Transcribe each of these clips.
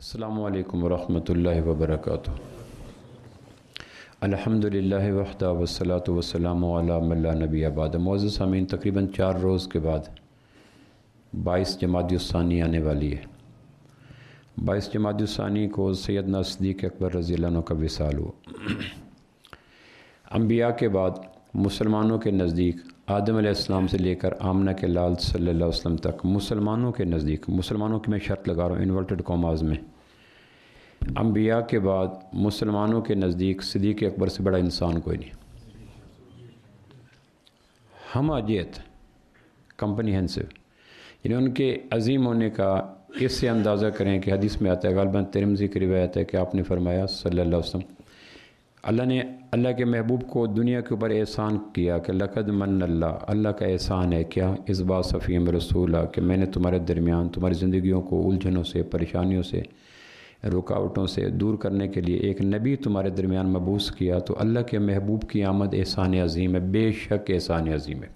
السلام علیکم ورحمۃ اللہ وبرکاتہ۔ الحمدللہ وحدہ والصلاۃ والسلام علی من لا نبی بعد۔ معزز سامعین، تقریباً 4 روز کے بعد 22 جمادی الثانی آنے والی ہے۔ 22 جمادی الثانی کو سیدنا صدیق اکبر رضی اللہ عنہ کا وصال ہوا۔ انبیاء کے بعد مسلمانوں کے نزدیک آدم علیہ السلام سے لے کر آمنہ کے لال صلی اللہ علیہ وسلم تک مسلمانوں کے نزدیک، مسلمانوں کی میں شرط لگا رہا ہوں انورٹڈ کاماز میں، انبیاء کے بعد مسلمانوں کے نزدیک صدیق اکبر سے بڑا انسان کوئی نہیں۔ ہم اجیت کمپریہنسو، یعنی ان کے عظیم ہونے کا اس سے اندازہ کریں کہ حدیث میں آتا ہے، غالباً ترمذی کی روایت ہے کہ آپ نے فرمایا صلی اللہ علیہ وسلم، اللہ نے اللہ کے محبوب کو دنیا کے اوپر احسان کیا کہ لقد من اللہ کا احسان ہے کیا، اس بات صفیم رسولہ کہ میں نے تمہارے درمیان تمہاری زندگیوں کو الجھنوں سے، پریشانیوں سے، رکاوٹوں سے دور کرنے کے لیے ایک نبی تمہارے درمیان مبعوث کیا، تو اللہ کے محبوب کی آمد احسان عظیم ہے، بے شک احسان عظیم ہے۔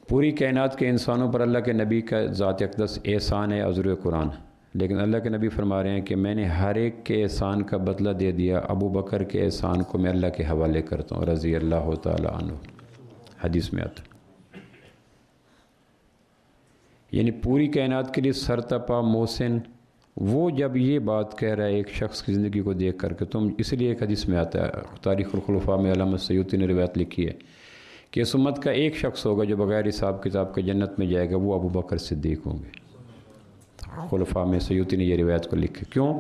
پوری کائنات کے انسانوں پر اللہ کے نبی کا ذات اقدس احسان ہے، عذر قرآن، لیکن اللہ کے نبی فرما رہے ہیں کہ میں نے ہر ایک کے احسان کا بدلہ دے دیا، ابو بکر کے احسان کو میں اللہ کے حوالے کرتا ہوں رضی اللہ تعالی عنہ، حدیث میں آتا۔ یعنی پوری کائنات کے لیے سرتپا محسن وہ جب یہ بات کہہ رہا ہے ایک شخص کی زندگی کو دیکھ کر کہ تم، اس لیے ایک حدیث میں آتا ہے، تاریخ الخلفاء میں علامہ سیوطی نے روایت لکھی ہے کہ اس امت کا ایک شخص ہوگا جو بغیر حساب کتاب کے جنت میں جائے گا، وہ ابو بکر صدیق ہوں گے۔ خلفاء میں سیوطی نے یہ روایت کو لکھی، کیوں؟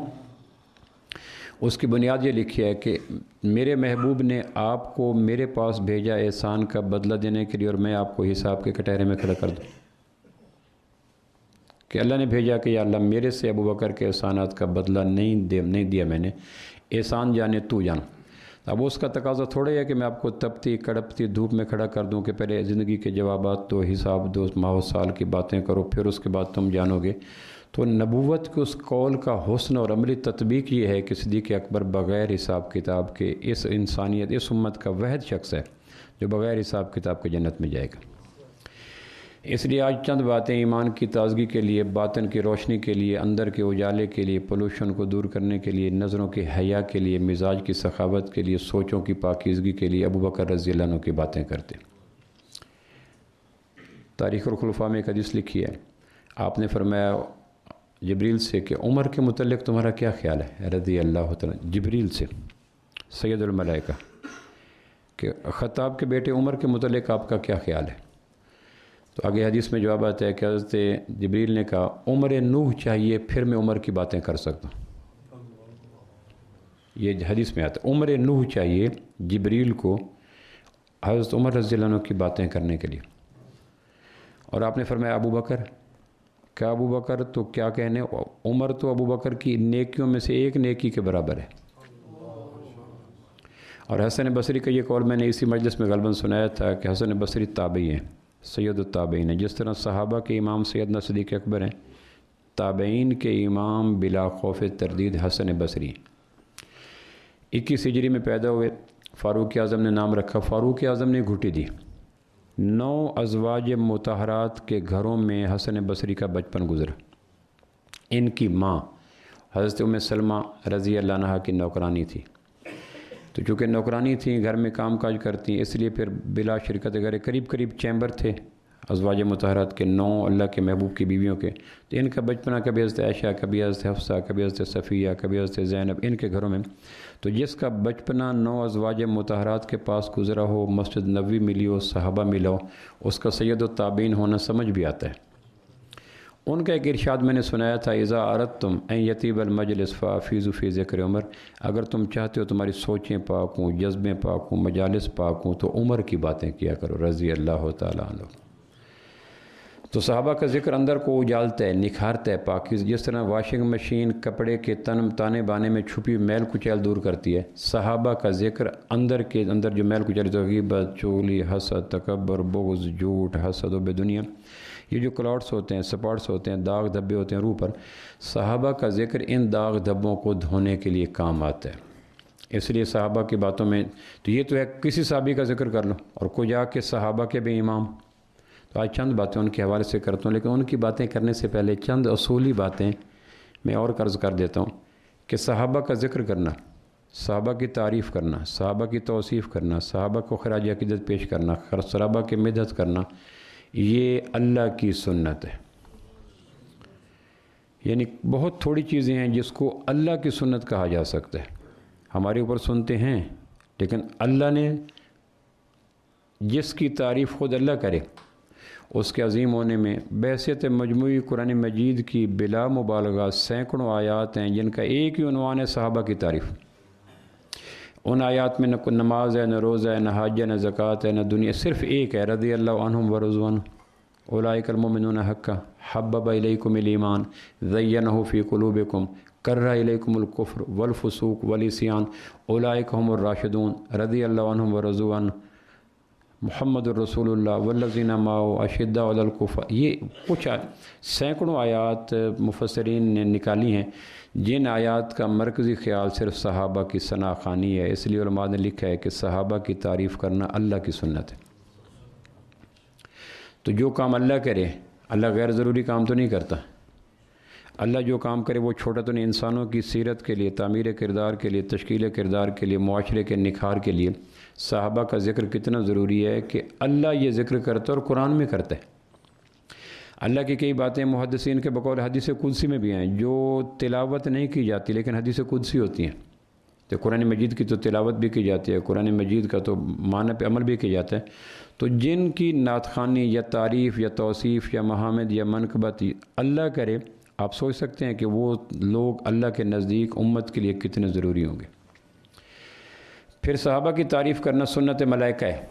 اس کی بنیاد یہ لکھی ہے کہ میرے محبوب نے آپ کو میرے پاس بھیجا احسان کا بدلہ دینے کے لیے، اور میں آپ کو حساب کے کٹہرے میں کھڑا کر دوں کہ اللہ نے بھیجا کہ یا اللہ میرے سے ابو بکر کے احسانات کا بدلہ نہیں دیا میں نے، احسان جانے تو جان۔ اب اس کا تقاضا تھوڑا ہے کہ میں آپ کو تپتی کڑپتی دھوپ میں کھڑا کر دوں کہ پہلے زندگی کے جوابات دو، حساب دو، ماہ و سال کی باتیں کرو، پھر اس کے بعد تم جانو گے۔ تو نبوت کے اس قول کا حسن اور عملی تطبیق یہ ہے کہ صدیق اکبر بغیر حساب کتاب کے اس انسانیت، اس امت کا واحد شخص ہے جو بغیر حساب کتاب کے جنت میں جائے گا۔ اس لیے آج چند باتیں ایمان کی تازگی کے لیے، باطن کی روشنی کے لیے، اندر کے اجالے کے لیے، پولوشن کو دور کرنے کے لیے، نظروں کے حیا کے لیے، مزاج کی سخاوت کے لیے، سوچوں کی پاکیزگی کے لیے ابو بکر رضی اللہ عنہ کی باتیں کرتے۔ تاریخ الخلفاء میں ایک حدیث لکھی ہے، آپ نے فرمایا جبریل سے کہ عمر کے متعلق تمہارا کیا خیال ہے رضی اللہ تعالیٰ، جبریل سے سید الملائکہ، کہ خطاب کے بیٹے عمر کے متعلق آپ کا کیا خیال ہے؟ تو آگے حدیث میں جواب آتا ہے کہ حضرت جبریل نے کہا عمر نوح چاہیے، پھر میں عمر کی باتیں کر سکتا ہوں۔ یہ حدیث میں آتا ہے عمر نوح چاہیے جبریل کو حضرت عمر رضی اللہ عنہ کی باتیں کرنے کے لیے۔ اور آپ نے فرمایا ابو بکر، کہ ابو بکر تو کیا کہنے، عمر تو ابو بکر کی نیکیوں میں سے ایک نیکی کے برابر ہے۔ اور حسن بصری کا یہ قول میں نے اسی مجلس میں غالباً سنایا تھا کہ حسن بصری تابعی ہیں، سید التابعین ہیں، جس طرح صحابہ کے امام سیدنا صدیق اکبر ہیں، تابعین کے امام بلا خوف تردید حسن بصری ہیں۔ 21 ہجری میں پیدا ہوئے، فاروق اعظم نے نام رکھا، فاروق اعظم نے گھٹی دی۔ 9 ازواج مطہرات کے گھروں میں حسن بصری کا بچپن گزرا۔ ان کی ماں حضرت ام سلمہ رضی اللہ عنہا کی نوکرانی تھی، تو چونکہ نوکرانی تھیں، گھر میں کام کاج کرتی، اس لیے پھر بلا شرکت گھر قریب چیمبر تھے ازواج مطہرات کے 9 اللہ کے محبوب کی بیویوں کے، تو ان کا بچپنا کبھی حضرت عائشہ، کبھی حضرت حفصہ، کبھی حضرت صفیہ، کبھی حضرت زینب، ان کے گھروں میں۔ تو جس کا بچپنا 9 ازواج مطہرات کے پاس گزرا ہو، مسجد نبوی ملی ہو، صحابہ ملا ہو، اس کا سید التابعین ہونا سمجھ بھی آتا ہے۔ ان کا ایک ارشاد میں نے سنایا تھا، اذا اردتم ان یطیب المجلس فافیضوا فی ذکر عمر، اگر تم چاہتے ہو تمہاری سوچیں پاک ہوں، جذبیں پاک ہوں، مجالس پاک ہوں، تو عمر کی باتیں کیا کرو رضی اللہ تعالیٰ عنہ۔ تو صحابہ کا ذکر اندر کو اجالتا ہے، نکھارتا ہے، پاکیز، جس طرح واشنگ مشین کپڑے کے تانے بانے میں چھپی میل کچیل دور کرتی ہے، صحابہ کا ذکر اندر کے اندر جو میل کچیل، غیبت، چغلی، حسد، تکبر، بغض، جھوٹ، حسد و بے دنیا، یہ جو کلاٹس ہوتے ہیں، سپاٹس ہوتے ہیں، داغ دھبے ہوتے ہیں روح پر، صحابہ کا ذکر ان داغ دھبوں کو دھونے کے لیے کام آتا ہے۔ اس لیے صحابہ کی باتوں میں تو یہ تو ہے، کسی صحابی کا ذکر کر لو اور کوئی جا کے صحابہ کے بھی امام، تو آج چند باتیں ان کے حوالے سے کرتا ہوں، لیکن ان کی باتیں کرنے سے پہلے چند اصولی باتیں میں اور قرض کر دیتا ہوں کہ صحابہ کا ذکر کرنا، صحابہ کی تعریف کرنا، صحابہ کی توصیف کرنا، صحابہ کو خراج عقیدت پیش کرنا، صحابہ کی مدحت کرنا، یہ اللہ کی سنت ہے۔ یعنی بہت تھوڑی چیزیں ہیں جس کو اللہ کی سنت کہا جا سکتا ہے۔ ہمارے اوپر سنتے ہیں، لیکن اللہ نے جس کی تعریف خود اللہ کرے اس کے عظیم ہونے میں بحیثیت مجموعی قرآن مجید کی بلا مبالغہ سینکڑوں آیات ہیں جن کا ایک ہی عنوان ہے صحابہ کی تعریف۔ ان آیات میں نہ کوئی نماز ہے، نہ روزہ ہے، نہ حج ہے، نہ زکوٰۃ ہے، نہ دنیا، صرف ایک ہے رضی اللہ عنہم ورضوا عنہ اولئک المؤمنون حقا حبب الیکم الایمان زینہ فی قلوبکم کرہ الیکم الکفر والفسوق والعصیان اولئک هم الراشدون رضی اللہ عنہم ورضوا عنہ محمد الرسول اللہ والذین معہ اشداء علی الکفار۔ یہ کچھ سینکڑوں آیات مفسرین نے نکالی ہیں جن آیات کا مرکزی خیال صرف صحابہ کی ثنا خوانی ہے۔ اس لیے علماء نے لکھا ہے کہ صحابہ کی تعریف کرنا اللہ کی سنت ہے۔ تو جو کام اللہ کرے، اللہ غیر ضروری کام تو نہیں کرتا۔ اللہ جو کام کرے وہ چھوٹا تو نہیں، انسانوں کی سیرت کے لیے، تعمیر کردار کے لیے، تشکیل کردار کے لیے، معاشرے کے نکھار کے لیے صحابہ کا ذکر کتنا ضروری ہے کہ اللہ یہ ذکر کرتا ہے اور قرآن میں کرتا ہے۔ اللہ کی کئی باتیں محدثین کے بقول حدیث قدسی میں بھی ہیں جو تلاوت نہیں کی جاتی لیکن حدیث قدسی ہوتی ہیں۔ تو قرآن مجید کی تو تلاوت بھی کی جاتی ہے، قرآن مجید کا تو معنی پہ عمل بھی کیا جاتا ہے۔ تو جن کی نعت خوانی یا تعریف یا توصیف یا محامد یا منقبت اللہ کرے، آپ سوچ سکتے ہیں کہ وہ لوگ اللہ کے نزدیک امت کے لیے کتنے ضروری ہوں گے۔ پھر صحابہ کی تعریف کرنا سنت ملائکہ ہے۔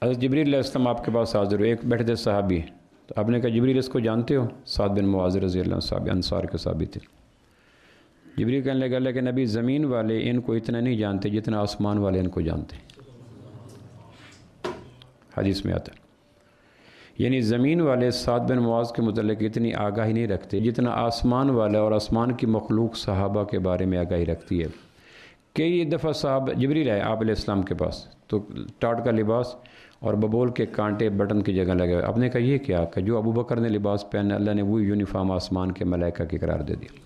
حضرت جبریل علیہ السلام آپ کے پاس حاضر ہوئے، ایک بیٹھے تھے صحابی، تو آپ نے کہا جبریل اس کو جانتے ہو؟ سعد بن معاذ رضی اللہ عنہ صحابی، انصار کے صحابی تھے۔ جبریل کہنے لگا اللہ کے نبی زمین والے ان کو اتنا نہیں جانتے جتنا آسمان والے ان کو جانتے ہیں۔ حدیث میں آتا ہے یعنی زمین والے سعد بن معاذ کے متعلق اتنی آگاہی نہیں رکھتے جتنا آسمان والا اور آسمان کی مخلوق صحابہ کے بارے میں آگاہی رکھتی ہے۔ کئی دفعہ صحابہ جبریل آئے آپ علیہ السلام کے پاس، تو ٹاٹ کا لباس اور ببول کے کانٹے بٹن کی جگہ لگے ہوئے۔ آپ نے کہا یہ کیا؟ کہ جو ابو بکر نے لباس پہنا اللہ نے وہی یونیفارم آسمان کے ملائکہ کی قرار دے دیا۔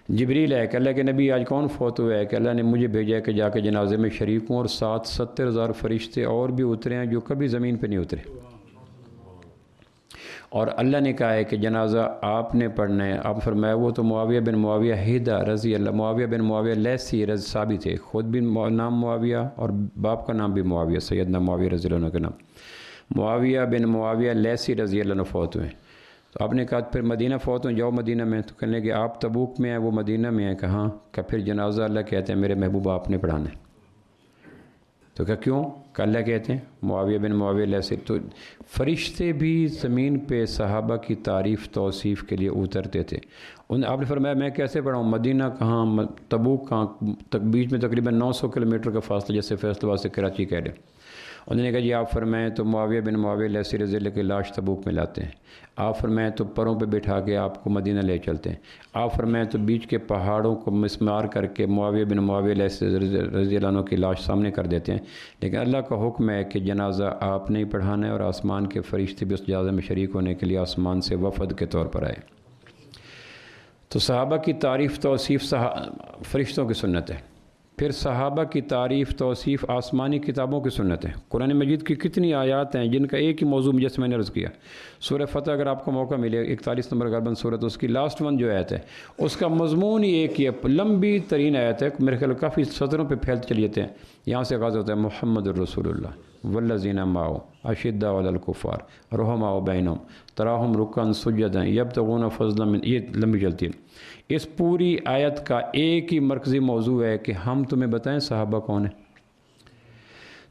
جبریل ہے کہ اللہ کے نبی آج کون فوت ہوا ہے؟ کہ اللہ نے مجھے بھیجا ہے کہ جا کے جنازے میں شریک ہوں، اور ساتھ 70,000 فرشتے اور بھی اترے ہیں جو کبھی زمین پہ نہیں اترے، اور اللہ نے کہا ہے کہ جنازہ آپ نے پڑھنا ہے۔ آپ فرمایا وہ تو معاویہ بن معاویہ حیدہ رضی اللہ، معاویہ بن معاویہ لیسی رضی صحابی تھے، خود بھی نام معاویہ اور باپ کا نام بھی معاویہ، سیدنا معاویہ رضی اللہ عنہ کا نام معاویہ بن معاویہ لیسی رضی اللہ عنہ فوت ہوئے۔ تو آپ نے کہا پھر مدینہ فوت ہوں، جاؤ مدینہ میں۔ تو کہنے لگے آپ تبوک میں ہیں، وہ مدینہ میں ہیں۔ کہاں؟ کہ پھر جنازہ اللہ کہتے ہیں میرے محبوب آپ نے پڑھانا ہے۔ تو کہ کیوں؟ کہ اللہ کہتے ہیں معاویہ بن معاویہ لیسی۔ تو فرشتے بھی زمین پہ صحابہ کی تعریف توصیف کے لیے اترتے تھے۔ آپ نے فرمایا میں کیسے پڑھاؤں؟ مدینہ کہاں، تبوک کہاں، بیچ میں تقریباً 900 کلومیٹر کا فاصلہ، جیسے فیصل آباد سے کراچی کہہ رہے۔ انہوں نے کہا جی آپ فرمائیں تو معاویہ بن معاویہ لیسی رضی اللہ کی لاش تبوک میں لاتے ہیں، آپ فرمائیں تو پروں پہ بٹھا کے آپ کو مدینہ لے چلتے ہیں، آپ فرمائیں تو بیچ کے پہاڑوں کو مسمار کر کے معاویہ بن معاویہ لیسی رضی اللہ عنہ کی لاش سامنے کر دیتے ہیں۔ لیکن اللہ کا حکم ہے کہ جنازہ آپ نہیں پڑھانا ہے، اور آسمان کے فرشتے بھی اس جنازے میں شریک ہونے کے لیے آسمان سے وفد کے طور پر آئے۔ تو صحابہ کی تعریف توصیف فرشتوں کی سنت ہے۔ پھر صحابہ کی تعریف توصیف آسمانی کتابوں کی سنت ہے۔ قرآن مجید کی کتنی آیات ہیں جن کا ایک ہی موضوع جیسے میں نے عرض کیا، سورہ فتح اگر آپ کو موقع ملے 41 نمبر غالباً سورت، اس کی لاسٹ ون جو آیت ہے اس کا مضمون ہی ایک ہی ہے، لمبی ترین آیت ہے، میرے خیال کافی سطروں پہ پھیلتے چلی جاتے ہیں۔ یہاں سے آغاز ہوتا ہے محمد الرسول اللہ والذین معہ اشداء علی الکفار رحماء بینہم تراہم رکعا سجدا یبتغون فضلا من، یہ لمبی چلتی ہے۔ اس پوری آیت کا ایک ہی مرکزی موضوع ہے کہ ہم تمہیں بتائیں صحابہ کون ہیں۔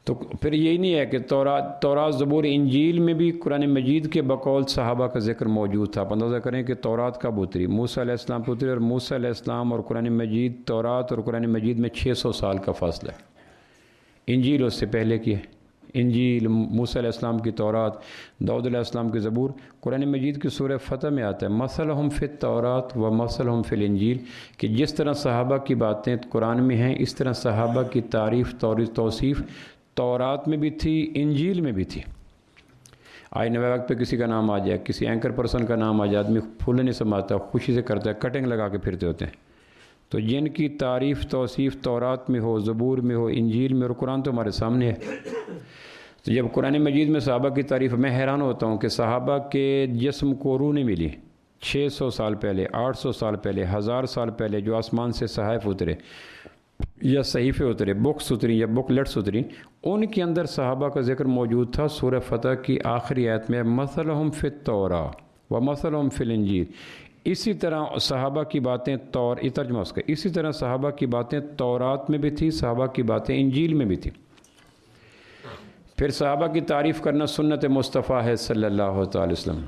تو پھر یہی نہیں ہے کہ تورات زبور انجیل میں بھی قرآن مجید کے بقول صحابہ کا ذکر موجود تھا۔ آپ اندازہ کریں کہ تورات کب اتری؟ موسیٰ علیہ السلام پہ اتری، اور موسیٰ علیہ السلام اور قرآن مجید، تورات اور قرآن مجید میں 600 سال کا فاصلہ ہے۔ انجیل اس سے پہلے کی ہے، انجیل، موسیٰ علیہ السلام کی تورات، داؤد علیہ السلام کی زبور۔ قرآن مجید کی سورہ فتح میں آتا ہے مثلہم فی التورات و مثلہم فی الانجیل، کہ جس طرح صحابہ کی باتیں قرآن میں ہیں اس طرح صحابہ کی تعریف توصیف تورات میں بھی تھی، انجیل میں بھی تھی۔ آج نوے وقت پہ کسی کا نام آ جائے، کسی اینکر پرسن کا نام آ جائے، آدمی پھول نہیں سماتا، خوشی سے کرتا ہے، کٹنگ لگا کے پھرتے ہوتے ہیں۔ تو جن کی تعریف توصیف تورات میں ہو، زبور میں ہو، انجیل میں، اور قرآن تو ہمارے سامنے ہے۔ تو جب قرآن مجید میں صحابہ کی تعریف، میں حیران ہوتا ہوں کہ صحابہ کے جسم کو روح نہیں ملی۔ 600 سال پہلے، 800 سال پہلے، 1000 سال پہلے جو آسمان سے صحائف اترے یا صحیفے اترے، بکس اتری یا بک لیٹس اتری، ان کے اندر صحابہ کا ذکر موجود تھا۔ سورہ فتح کی آخری آیت میں مثلہم فی التوراۃ ومثلہم فی الانجیل، اسی طرح صحابہ کی باتیں یہ ترجمہ اس کا، اسی طرح صحابہ کی باتیں تورات میں بھی تھی، صحابہ کی باتیں انجیل میں بھی تھی۔ پھر صحابہ کی تعریف کرنا سنت مصطفیٰ ہے صلی اللہ تعالی وسلم۔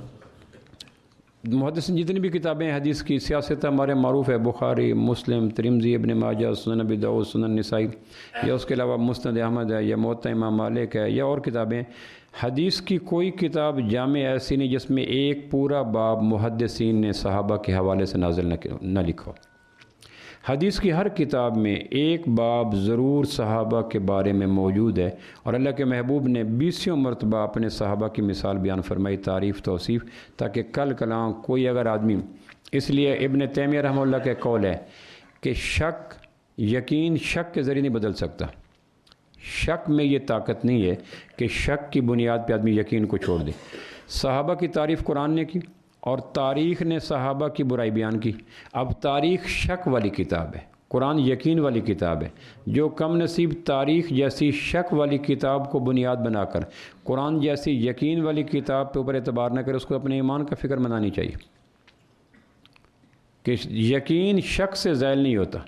محدثین جتنی بھی کتابیں حدیث کی، سیاست ہمارے معروف ہے، بخاری، مسلم، ترمذی، ابن ماجہ، سنن ابی داؤد، سنن نسائی، یا اس کے علاوہ مسند احمد ہے، یا موطا امام مالک ہے، یا اور کتابیں۔ حدیث کی کوئی کتاب جامع ایسی نہیں جس میں ایک پورا باب محدثین نے صحابہ کے حوالے سے نازل نہ لکھا۔ حدیث کی ہر کتاب میں ایک باب ضرور صحابہ کے بارے میں موجود ہے، اور اللہ کے محبوب نے 20 مرتبہ اپنے صحابہ کی مثال بیان فرمائی، تعریف توصیف، تاکہ کل کلام کوئی اگر آدمی، اس لیے ابن تیمیہ رحمہ اللہ کا قول ہے کہ شک یقین شک کے ذریعے نہیں بدل سکتا۔ شک میں یہ طاقت نہیں ہے کہ شک کی بنیاد پہ آدمی یقین کو چھوڑ دے۔ صحابہ کی تعریف قرآن نے کی، اور تاریخ نے صحابہ کی برائی بیان کی۔ اب تاریخ شک والی کتاب ہے، قرآن یقین والی کتاب ہے۔ جو کم نصیب تاریخ جیسی شک والی کتاب کو بنیاد بنا کر قرآن جیسی یقین والی کتاب پہ اوپر اعتبار نہ کرے، اس کو اپنے ایمان کا فکر منانی چاہیے کہ یقین شک سے زائل نہیں ہوتا۔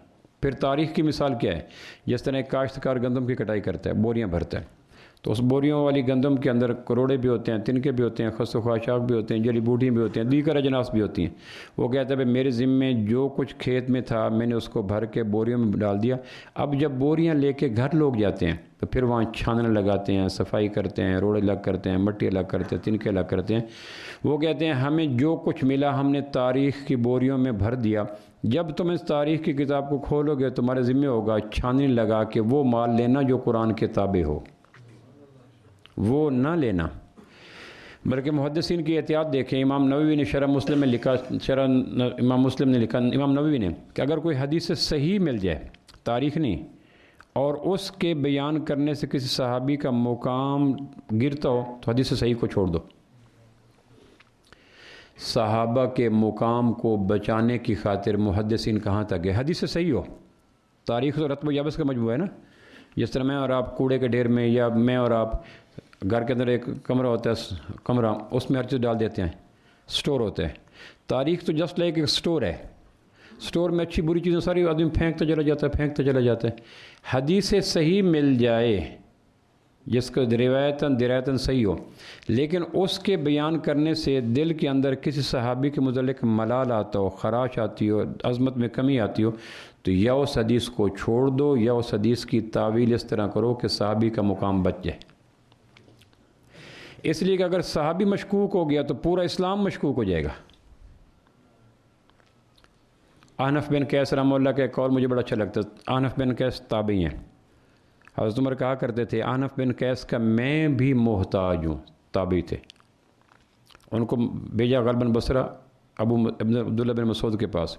پھر تاریخ کی مثال کیا ہے؟ جس طرح ایک کاشتکار گندم کی کٹائی کرتا ہے، بوریاں بھرتا ہے، تو اس بوریوں والی گندم کے اندر کروڑے بھی ہوتے ہیں، تنکے بھی ہوتے ہیں، خس و خاشاک بھی ہوتے ہیں، جڑی بوٹیاں بھی ہوتی ہیں، دیگر اجناس بھی ہوتی ہیں۔ وہ کہتا ہے میرے ذمے جو کچھ کھیت میں تھا میں نے اس کو بھر کے بوریوں میں ڈال دیا۔ اب جب بوریاں لے کے گھر لوگ جاتے ہیں تو پھر وہاں چھاننے لگاتے ہیں، صفائی کرتے ہیں، روڑے الگ کرتے ہیں، مٹی الگ کرتے ہیں، تنکے الگ کرتے ہیں۔ وہ کہتے ہیں ہمیں جو کچھ ملا ہم نے تاریخ کی بوریوں میں بھر دیا۔ جب تم اس تاریخ کی کتاب کو کھولو گے تمہارے ذمہ ہوگا چھاننی لگا کے وہ مال لینا جو قرآن کے تابع ہو، وہ نہ لینا۔ بلکہ محدثین کی احتیاط دیکھیں، امام نووی نے شرح مسلم میں لکھا، شرح امام مسلم نے لکھا، امام نووی نے، کہ اگر کوئی حدیث صحیح مل جائے، تاریخ نہیں، اور اس کے بیان کرنے سے کسی صحابی کا مقام گرتا ہو تو حدیث صحیح کو چھوڑ دو۔ صحابہ کے مقام کو بچانے کی خاطر محدثین کہاں تک گئے؟ حدیث صحیح ہو، تاریخ تو رتب و یابس کا مجموعہ ہے نا۔ جس طرح میں اور آپ کوڑے کے ڈھیر میں، یا میں اور آپ گھر کے اندر ایک کمرہ ہوتا ہے، کمرہ، اس میں ہر چیز ڈال دیتے ہیں، سٹور ہوتا ہے۔ تاریخ تو جسٹ لائک ایک سٹور ہے، سٹور میں اچھی بری چیزیں ساری آدمی پھینکتا چلا جاتا ہے۔ حدیث صحیح مل جائے جس کو روایتاً صحیح ہو، لیکن اس کے بیان کرنے سے دل کے اندر کسی صحابی کے متعلق ملال آتا ہو، خراش آتی ہو، عظمت میں کمی آتی ہو، تو یا اس حدیث کو چھوڑ دو، یا اس حدیث کی تعویل اس طرح کرو کہ صحابی کا مقام بچ جائے۔ اس لیے کہ اگر صحابی مشکوک ہو گیا تو پورا اسلام مشکوک ہو جائے گا۔ احنف بن قیس رحمہ اللہ کا ایک قول مجھے بڑا اچھا لگتا ہے۔ احنف بن قیس تابعی ہیں۔ حضرت عمر کہا کرتے تھے احنف بن قیس کا میں بھی محتاج ہوں، تابعی تھے۔ ان کو بھیجا غالباً بصرہ عبداللہ بن مسعود کے پاس،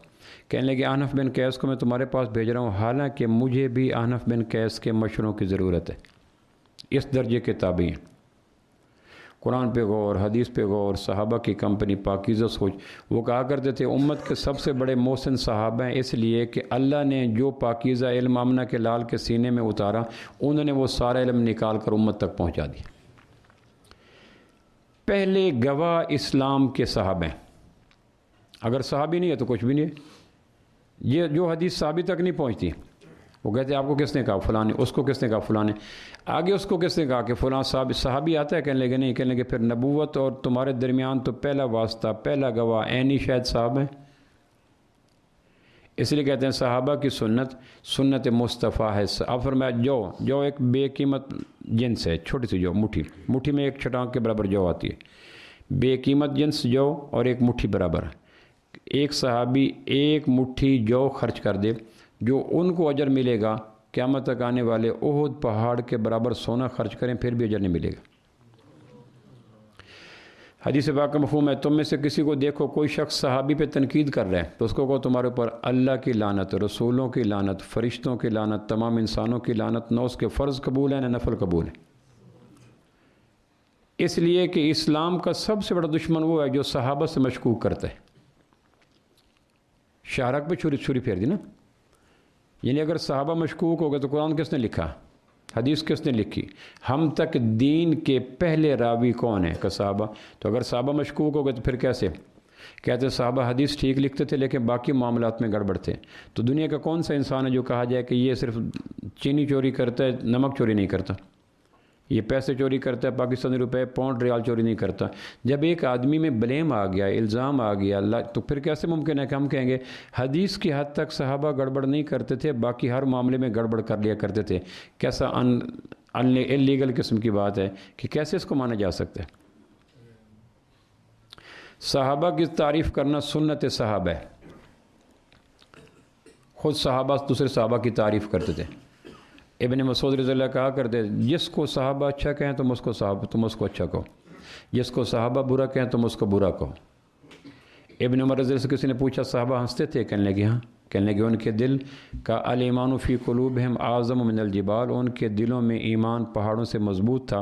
کہنے لگے احنف بن قیس کو میں تمہارے پاس بھیج رہا ہوں، حالانکہ مجھے بھی احنف بن قیس کے مشوروں کی ضرورت ہے۔ اس درجے کے تابعی ہیں۔ قرآن پہ غور، حدیث پہ غور، صحابہ کی کمپنی، پاکیزہ سوچ۔ وہ کہا کرتے تھے امت کے سب سے بڑے محسن صحابہ ہیں، اس لیے کہ اللہ نے جو پاکیزہ علم آمنہ کے لال کے سینے میں اتارا، انہوں نے وہ سارا علم نکال کر امت تک پہنچا دیا۔ پہلے گواہ اسلام کے صحابہ ہیں۔ اگر صحابی نہیں ہے تو کچھ بھی نہیں ہے۔ یہ جو حدیث صحابی تک نہیں پہنچتی، وہ کہتے ہیں آپ کو کس نے کہا؟ فلاں نے۔ اس کو کس نے کہا؟ فلاں نے۔ آگے اس کو کس نے کہا کہ فلاں صحابی آتا ہے؟ کہنے لگے نہیں، کہنے لگے پھر نبوت اور تمہارے درمیان تو پہلا واسطہ، پہلا گواہ عینی شاید صاحب ہیں۔ اس لیے کہتے ہیں صحابہ کی سنت مصطفیٰ ہے۔ اب فرمایا جو ایک بے قیمت جنس ہے، چھوٹی سی جو، مٹھی میں ایک چھٹانک کے برابر جو آتی ہے، بے قیمت جنس جو اور ایک مٹھی برابر ہے۔ ایک صحابی ایک مٹھی جو خرچ کر دے، جو ان کو اجر ملے گا، قیامت تک آنے والے احد پہاڑ کے برابر سونا خرچ کریں پھر بھی اجر نہیں ملے گا۔ حدیث پاک کا مفہوم ہے تم میں سے کسی کو دیکھو کوئی شخص صحابی پہ تنقید کر رہا ہے تو اس کو کہو تمہارے اوپر اللہ کی لعنت، رسولوں کی لعنت، فرشتوں کی لعنت، تمام انسانوں کی لعنت، نہ اس کے فرض قبول ہے نہ نفل قبول ہے۔ اس لیے کہ اسلام کا سب سے بڑا دشمن وہ ہے جو صحابہ سے مشکوک کرتا ہے۔ شاہراہ پہ چھری پھیر دی نا، یعنی اگر صحابہ مشکوک ہو گئے تو قرآن کس نے لکھا، حدیث کس نے لکھی، ہم تک دین کے پہلے راوی کون ہیں کہ صحابہ۔ تو اگر صحابہ مشکوک ہو گئے تو پھر کیسے کہتے صحابہ حدیث ٹھیک لکھتے تھے لیکن باقی معاملات میں گڑبڑ تھے۔ تو دنیا کا کون سا انسان ہے جو کہا جائے کہ یہ صرف چینی چوری کرتا ہے، نمک چوری نہیں کرتا، یہ پیسے چوری کرتا ہے، پاکستانی روپے پاؤنڈ ریال چوری نہیں کرتا۔ جب ایک آدمی میں بلیم آ گیا، الزام آ گیا اللہ، تو پھر کیسے ممکن ہے کہ ہم کہیں گے حدیث کی حد تک صحابہ گڑبڑ نہیں کرتے تھے، باقی ہر معاملے میں گڑبڑ کر لیا کرتے تھے۔ کیسا انلیگل قسم کی بات ہے کہ کیسے اس کو مانا جا سکتا ہے۔ صحابہ کی تعریف کرنا سنت صحابہ ہے، خود صحابہ دوسرے صحابہ کی تعریف کرتے تھے۔ ابن مسعود رضی اللہ کہا کرتے جس کو صحابہ اچھا کہیں تم اس کو اچھا کہو، جس کو صحابہ برا کہیں تم اس کو برا کہو۔ ابن عمر رضی اللہ سے کسی نے پوچھا صحابہ ہنستے تھے، کہنے لگے ہاں، کہنے لگے ان کے دل کا الایمان فی قلوبہم اعظم من الجبال، ان کے دلوں میں ایمان پہاڑوں سے مضبوط تھا۔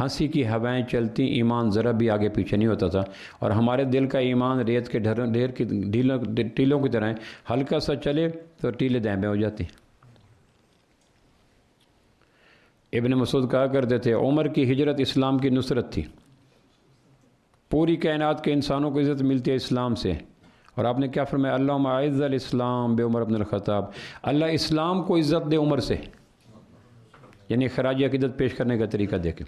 ہنسی کی ہوائیں چلتی، ایمان ذرا بھی آگے پیچھے نہیں ہوتا تھا، اور ہمارے دل کا ایمان ریت کے ڈھیر کی ٹیلوں کی طرح ہے، ہلکا سا چلے تو ٹیلے دائیں بائیں ہو جاتی۔ ابن مسعود کہا کرتے تھے عمر کی ہجرت اسلام کی نصرت تھی، پوری کائنات کے انسانوں کو عزت ملتی ہے اسلام سے۔ اور آپ نے کیا فرمایا، اللہم اعز الاسلام بے عمر بن الخطاب، اللہ اسلام کو عزت دے عمر سے، یعنی خراج عقیدت پیش کرنے کا طریقہ دیکھیں۔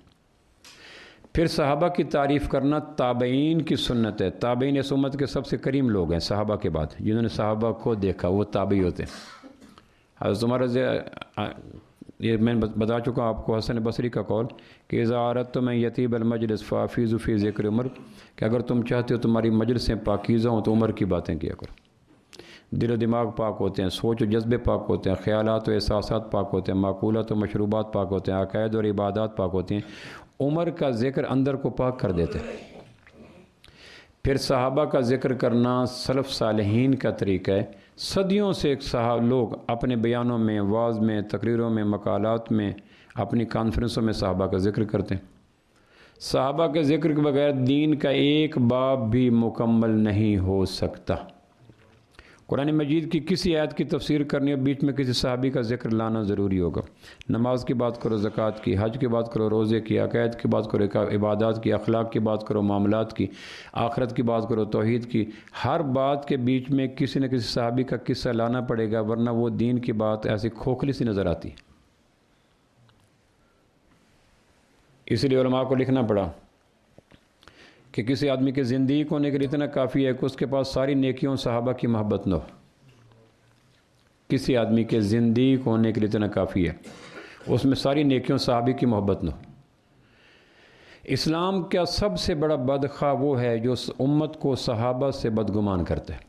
پھر صحابہ کی تعریف کرنا تابعین کی سنت ہے۔ تابعین اس امت کے سب سے کریم لوگ ہیں صحابہ کے بعد، جنہوں نے صحابہ کو دیکھا، وہ تابعی ہوتے ہیں۔ حضرت عمر یہ میں بتا چکا ہوں آپ کو حسن بصری کا قول کہ اذا اردتم ان یطیب المجلس فافیضوا فی ذکر عمر، کہ اگر تم چاہتے ہو تمہاری مجلسیں پاکیزہ ہوں تو عمر کی باتیں کیا کرو۔ دل و دماغ پاک ہوتے ہیں، سوچ و جذبے پاک ہوتے ہیں، خیالات و احساسات پاک ہوتے ہیں، معقولات و مشروبات پاک ہوتے ہیں، عقائد اور عبادات پاک ہوتے ہیں۔ عمر کا ذکر اندر کو پاک کر دیتے ہیں۔ پھر صحابہ کا ذکر کرنا سلف صالحین کا طریقہ ہے۔ صدیوں سے لوگ اپنے بیانوں میں، وعظ میں، تقریروں میں، مقالات میں، اپنی کانفرنسوں میں صحابہ کا ذکر کرتے ہیں۔ صحابہ کے ذکر کے بغیر دین کا ایک باب بھی مکمل نہیں ہو سکتا۔ قرآن مجید کی کسی آیت کی تفسیر کرنی ہو، بیچ میں کسی صحابی کا ذکر لانا ضروری ہوگا۔ نماز کی بات کرو، زکوٰۃ کی، حج کی بات کرو، روزے کی، عقائد کی بات کرو، عبادات کی، اخلاق کی بات کرو، معاملات کی، آخرت کی بات کرو، توحید کی، ہر بات کے بیچ میں کسی نہ کسی صحابی کا قصہ لانا پڑے گا، ورنہ وہ دین کی بات ایسی کھوکھلی سی نظر آتی ہے۔ اس لیے علماء کو لکھنا پڑا کہ کسی آدمی کے زندگی ہونے کے لیے اتنا کافی ہے کہ اس کے پاس ساری نیکیوں صحابہ کی محبت نہ ہو۔ کسی آدمی کے زندگی ہونے کے لیے اتنا کافی ہے اس میں ساری نیکیوں صحابی کی محبت نہ ہو۔ اسلام کا سب سے بڑا بدخواہ وہ ہے جو امت کو صحابہ سے بدگمان کرتا ہے۔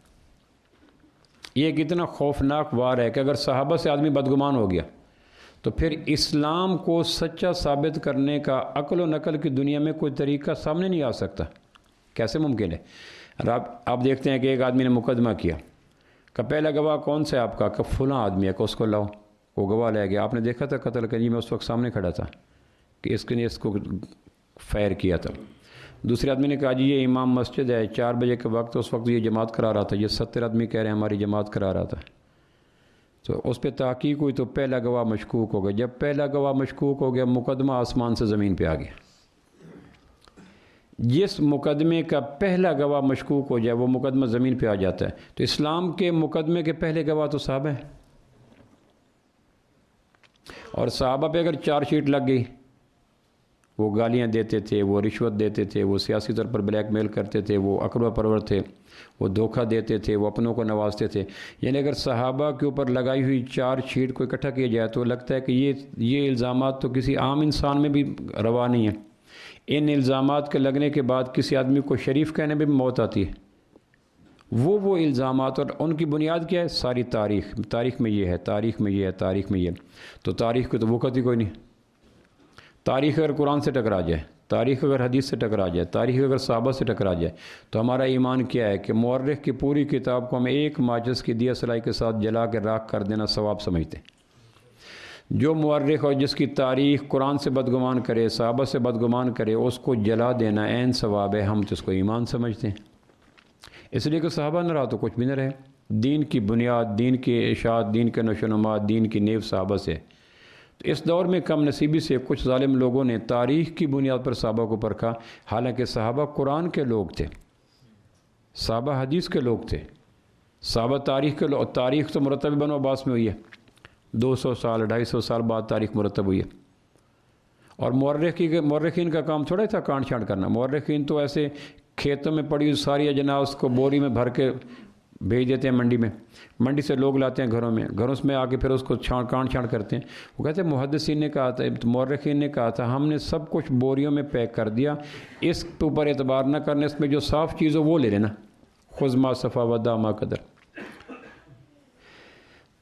یہ ایک اتنا خوفناک وار ہے کہ اگر صحابہ سے آدمی بدگمان ہو گیا تو پھر اسلام کو سچا ثابت کرنے کا عقل و نقل کی دنیا میں کوئی طریقہ سامنے نہیں آ سکتا۔ کیسے ممکن ہے؟ آپ دیکھتے ہیں کہ ایک آدمی نے مقدمہ کیا کہ پہلا گواہ کون سے آپ کا، کہ فلاں آدمی ہے، کہ اس کو لاؤ۔ وہ گواہ لے گیا، آپ نے دیکھا تھا قتل کرنے میں اس وقت سامنے کھڑا تھا کہ اس نے اس کو فائر کیا تھا۔ دوسرے آدمی نے کہا جی یہ امام مسجد ہے، 4 بجے کے وقت اس وقت یہ جماعت کرا رہا تھا، یہ 70 آدمی کہہ رہے ہیں ہماری جماعت کرا رہا تھا۔ تو اس پہ تحقیق ہوئی تو پہلا گواہ مشکوک ہو گیا۔ جب پہلا گواہ مشکوک ہو گیا، مقدمہ آسمان سے زمین پہ آ گیا۔ جس مقدمے کا پہلا گواہ مشکوک ہو جائے وہ مقدمہ زمین پہ آ جاتا ہے۔ تو اسلام کے مقدمے کے پہلے گواہ تو صحابہ ہیں، اور صحابہ پہ اگر 4 شیٹ لگ گئی، وہ گالیاں دیتے تھے، وہ رشوت دیتے تھے، وہ سیاسی طور پر بلیک میل کرتے تھے، وہ اکڑ و پرور تھے، وہ دھوکہ دیتے تھے، وہ اپنوں کو نوازتے تھے۔ یعنی اگر صحابہ کے اوپر لگائی ہوئی 4 شیٹ کو اکٹھا کیا جائے تو لگتا ہے کہ یہ الزامات تو کسی عام انسان میں بھی روا نہیں ہیں۔ ان الزامات کے لگنے کے بعد کسی آدمی کو شریف کہنے میں بھی موت آتی ہے۔ وہ الزامات، اور ان کی بنیاد کیا ہے؟ ساری تاریخ میں یہ ہے، تاریخ میں یہ ہے، تاریخ میں یہ ہے۔ تو تاریخ کو تو وقت ہی کوئی نہیں۔ تاریخ اگر قرآن سے ٹکرا جائے، تاریخ اگر حدیث سے ٹکرا جائے، تاریخ اگر صحابہ سے ٹکرا جائے، تو ہمارا ایمان کیا ہے کہ مورخ کی پوری کتاب کو ہم ایک ماچس کی دیا سلائی کے ساتھ جلا کے راکھ کر دینا ثواب سمجھتے ہیں۔ جو مورخ اور جس کی تاریخ قرآن سے بدگمان کرے، صحابہ سے بدگمان کرے، اس کو جلا دینا عین ثواب ہے، ہم تو اس کو ایمان سمجھتے ہیں۔ اس لیے کہ صحابہ نہ رہا تو کچھ بھی نہ رہے۔ دین کی بنیاد، دین کی اشاعت، دین کے نشو و نما، دین کی نیو صحابہ سے۔ تو اس دور میں کم نصیبی سے کچھ ظالم لوگوں نے تاریخ کی بنیاد پر صحابہ کو پرکھا، حالانکہ صحابہ قرآن کے لوگ تھے، صحابہ حدیث کے لوگ تھے، صحابہ تاریخ کے لوگ۔ تاریخ تو مرتب بنو عباس میں ہوئی ہے، 200 سال 250 سال بعد تاریخ مرتب ہوئی ہے۔ اور مورخین کا کام تھوڑا تھا کانٹ چھانٹ کرنا۔ مورخین تو ایسے کھیتوں میں پڑی ساری اجناس کو بوری میں بھر کے بھیج دیتے ہیں منڈی میں، منڈی سے لوگ لاتے ہیں گھروں میں آ کے پھر اس کو کانٹ چھانٹ کرتے ہیں۔ وہ کہتے ہیں محدثین نے کہا تھا، مورخین نے کہا تھا، ہم نے سب کچھ بوریوں میں پیک کر دیا، اس کے اوپر اعتبار نہ کرنے، اس میں جو صاف چیز ہو وہ لے لینا، خذ ما صفا ودع ما قدر۔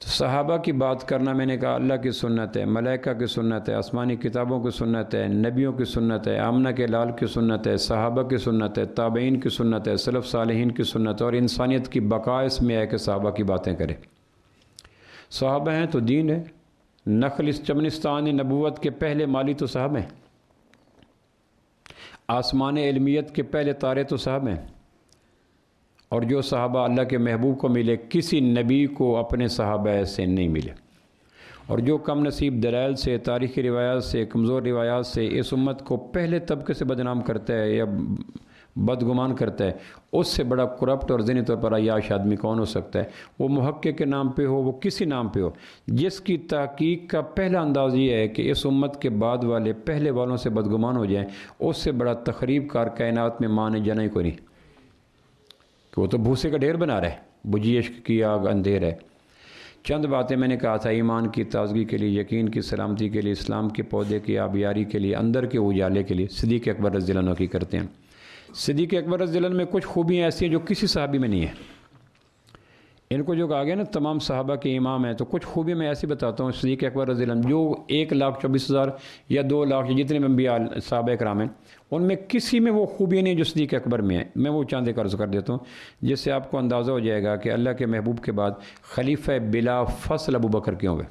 تو صحابہ کی بات کرنا، میں نے کہا اللہ کی سنت ہے، ملائکہ کی سنت ہے، آسمانی کتابوں کی سنت ہے، نبیوں کی سنت ہے، آمنہ کے لال کی سنت ہے، صحابہ کی سنت ہے، تابعین کی سنت ہے، سلف صالحین کی سنت ہے، اور انسانیت کی بقا اس میں ہے کہ صحابہ کی باتیں کرے۔ صحابہ ہیں تو دین ہے۔ نخل چمنستان نبوت کے پہلے مالی تو صحابہ ہیں، آسمان علمیت کے پہلے تارے تو صحابہ ہیں۔ اور جو صحابہ اللہ کے محبوب کو ملے، کسی نبی کو اپنے صحابہ سے نہیں ملے۔ اور جو کم نصیب دلائل سے، تاریخی روایات سے، کمزور روایات سے اس امت کو پہلے طبقے سے بدنام کرتا ہے یا بدگمان کرتا ہے، اس سے بڑا کرپٹ اور ذہنی طور پر عیاش آدمی کون ہو سکتا ہے؟ وہ محقق کے نام پہ ہو، وہ کسی نام پہ ہو، جس کی تحقیق کا پہلا انداز یہ ہے کہ اس امت کے بعد والے پہلے والوں سے بدگمان ہو جائیں، اس سے بڑا تخریب کار کائنات میں مانے جانا ہی کوئی نہیں، کہ وہ تو بھوسے کا ڈھیر بنا رہے، بجھی عشق کی آگ اندھیر ہے۔ چند باتیں میں نے کہا تھا ایمان کی تازگی کے لیے، یقین کی سلامتی کے لیے، اسلام کے پودے کی آبیاری کے لیے، اندر کے اجالے کے لیے صدیق اکبر رضی اللہ عنہ کی کرتے ہیں۔ صدیق اکبر رضی اللہ عنہ میں کچھ خوبیاں ایسی ہیں جو کسی صحابی میں نہیں ہیں۔ ان کو جو کہا گیا نا تمام صحابہ کے امام ہیں، تو کچھ خوبیاں میں ایسی بتاتا ہوں صدیق اکبر رضی اللہ عنہ، جو 1,24,000 یا 2 لاکھ جتنے انبیاء صحابہ کرام ہیں، ان میں کسی میں وہ خوبیاں نہیں جو صدیق اکبر میں ہیں۔ میں وہ چاند ایک عرض کر دیتا ہوں جس سے آپ کو اندازہ ہو جائے گا کہ اللہ کے محبوب کے بعد خلیفہ بلا فصل ابو بکر کیوں ہوئے۔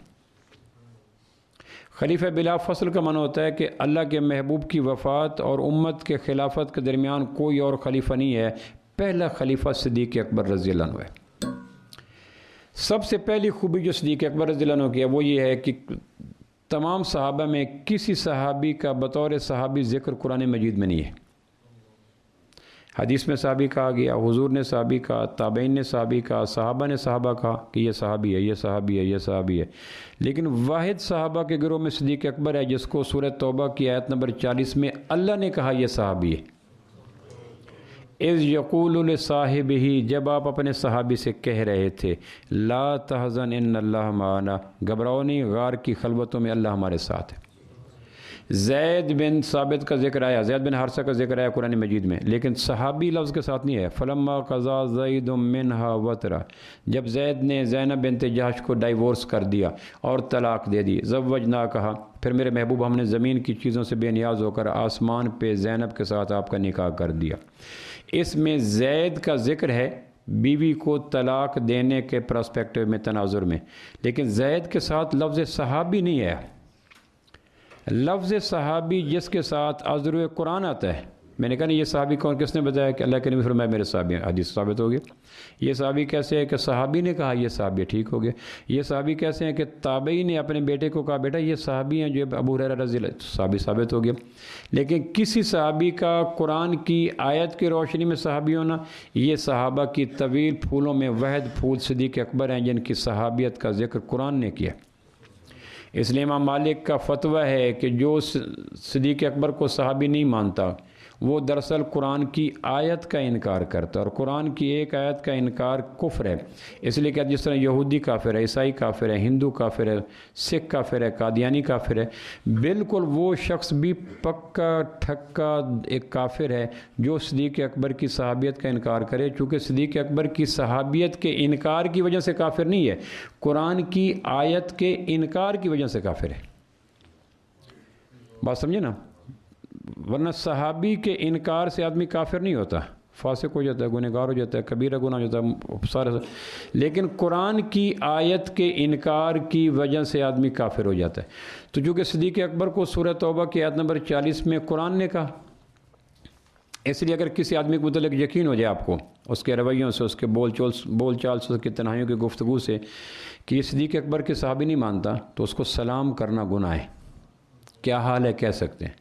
خلیفہ بلا فصل کا معنی ہوتا ہے کہ اللہ کے محبوب کی وفات اور امت کے خلافت کے درمیان کوئی اور خلیفہ نہیں ہے، پہلا خلیفہ صدیق اکبر رضی اللہ عنہ ہے۔ سب سے پہلی خوبی جو صدیق اکبر رضی اللہ عنہ کی ہے وہ یہ ہے کہ تمام صحابہ میں کسی صحابی کا بطور صحابی ذکر قرآن مجید میں نہیں ہے۔ حدیث میں صحابی کہا گیا، حضور نے صحابی کہا، تابعین نے صحابی کہا، صحابہ نے صحابہ کہا کہ یہ صحابی ہے، یہ صحابی ہے، یہ صحابی ہے، لیکن واحد صحابہ کے گروہ میں صدیق اکبر ہے جس کو سورہ توبہ کی آیت نمبر 40 میں اللہ نے کہا یہ صحابی ہے۔ اذ یقول لصاحبہ، جب آپ اپنے صحابی سے کہہ رہے تھے، لا تحزن ان اللہ معنا، گھبراؤ نہیں، غار کی خلوتوں میں اللہ ہمارے ساتھ ہے۔ زید بن ثابت کا ذکر آیا، زید بن حارثہ کا ذکر آیا قرآن مجید میں، لیکن صحابی لفظ کے ساتھ نہیں ہے۔ فلما قضا زید منہا وطرا، جب زید نے زینب بنت جہش کو ڈائیورس کر دیا اور طلاق دے دی، زوجنا کہا، پھر میرے محبوب ہم نے زمین کی چیزوں سے بے نیاز ہو کر آسمان پہ زینب کے ساتھ آپ کا نکاح کر دیا۔ اس میں زید کا ذکر ہے بیوی کو طلاق دینے کے پرسپیکٹو میں، تناظر میں، لیکن زید کے ساتھ لفظ صحابی نہیں ہے۔ لفظ صحابی جس کے ساتھ عذر قرآن آتا ہے، میں نے کہا نہیں یہ صحابی کون، کس نے بتایا کہ اللہ کے نبی فرمایا میرے صحابی ہیں، حدیث ثابت ہو گیا۔ یہ صحابی کیسے ہے کہ صحابی نے کہا یہ صحابی، ٹھیک ہو گیا۔ یہ صحابی کیسے ہیں کہ تابعی نے اپنے بیٹے کو کہا بیٹا یہ صحابی ہیں جو ابو ہریرہ رضی اللہ، صحابی ثابت ہو گیا۔ لیکن کسی صحابی کا قرآن کی آیت کی روشنی میں صحابی ہونا، یہ صحابہ کی طویل پھولوں میں واحد پھول صدیق اکبر ہیں جن کی صحابیت کا ذکر قرآن نے کیا۔ اس لیے امام مالک کا فتویٰ ہے کہ جو صدیق اکبر کو صحابی نہیں مانتا وہ دراصل قرآن کی آیت کا انکار کرتا ہے، اور قرآن کی ایک آیت کا انکار کفر ہے۔ اس لیے کہ جس طرح یہودی کافر ہے، عیسائی کافر ہے، ہندو کافر ہے، سکھ کافر ہے، قادیانی کافر ہے، بالکل وہ شخص بھی پکا ٹھکا ایک کافر ہے جو صدیق اکبر کی صحابیت کا انکار کرے، چونکہ صدیق اکبر کی صحابیت کے انکار کی وجہ سے کافر نہیں ہے، قرآن کی آیت کے انکار کی وجہ سے کافر ہے۔ بات سمجھے نا؟ ورنہ صحابی کے انکار سے آدمی کافر نہیں ہوتا، فاسق ہو جاتا ہے، گنہگار ہو جاتا ہے، کبیرہ گناہ ہو جاتا ہے سارے، لیکن قرآن کی آیت کے انکار کی وجہ سے آدمی کافر ہو جاتا ہے۔ تو چونکہ صدیق اکبر کو سورہ توبہ کی آیت نمبر 40 میں قرآن نے کہا، اس لیے اگر کسی آدمی کے متعلق یقین ہو جائے آپ کو اس کے رویوں سے، اس کے بول چال سے، اس کی تنہائیوں کی گفتگو سے کہ یہ صدیق اکبر کے صحابی نہیں مانتا، تو اس کو سلام کرنا گناہ ہے۔ کیا حال ہے کہہ سکتے ہیں،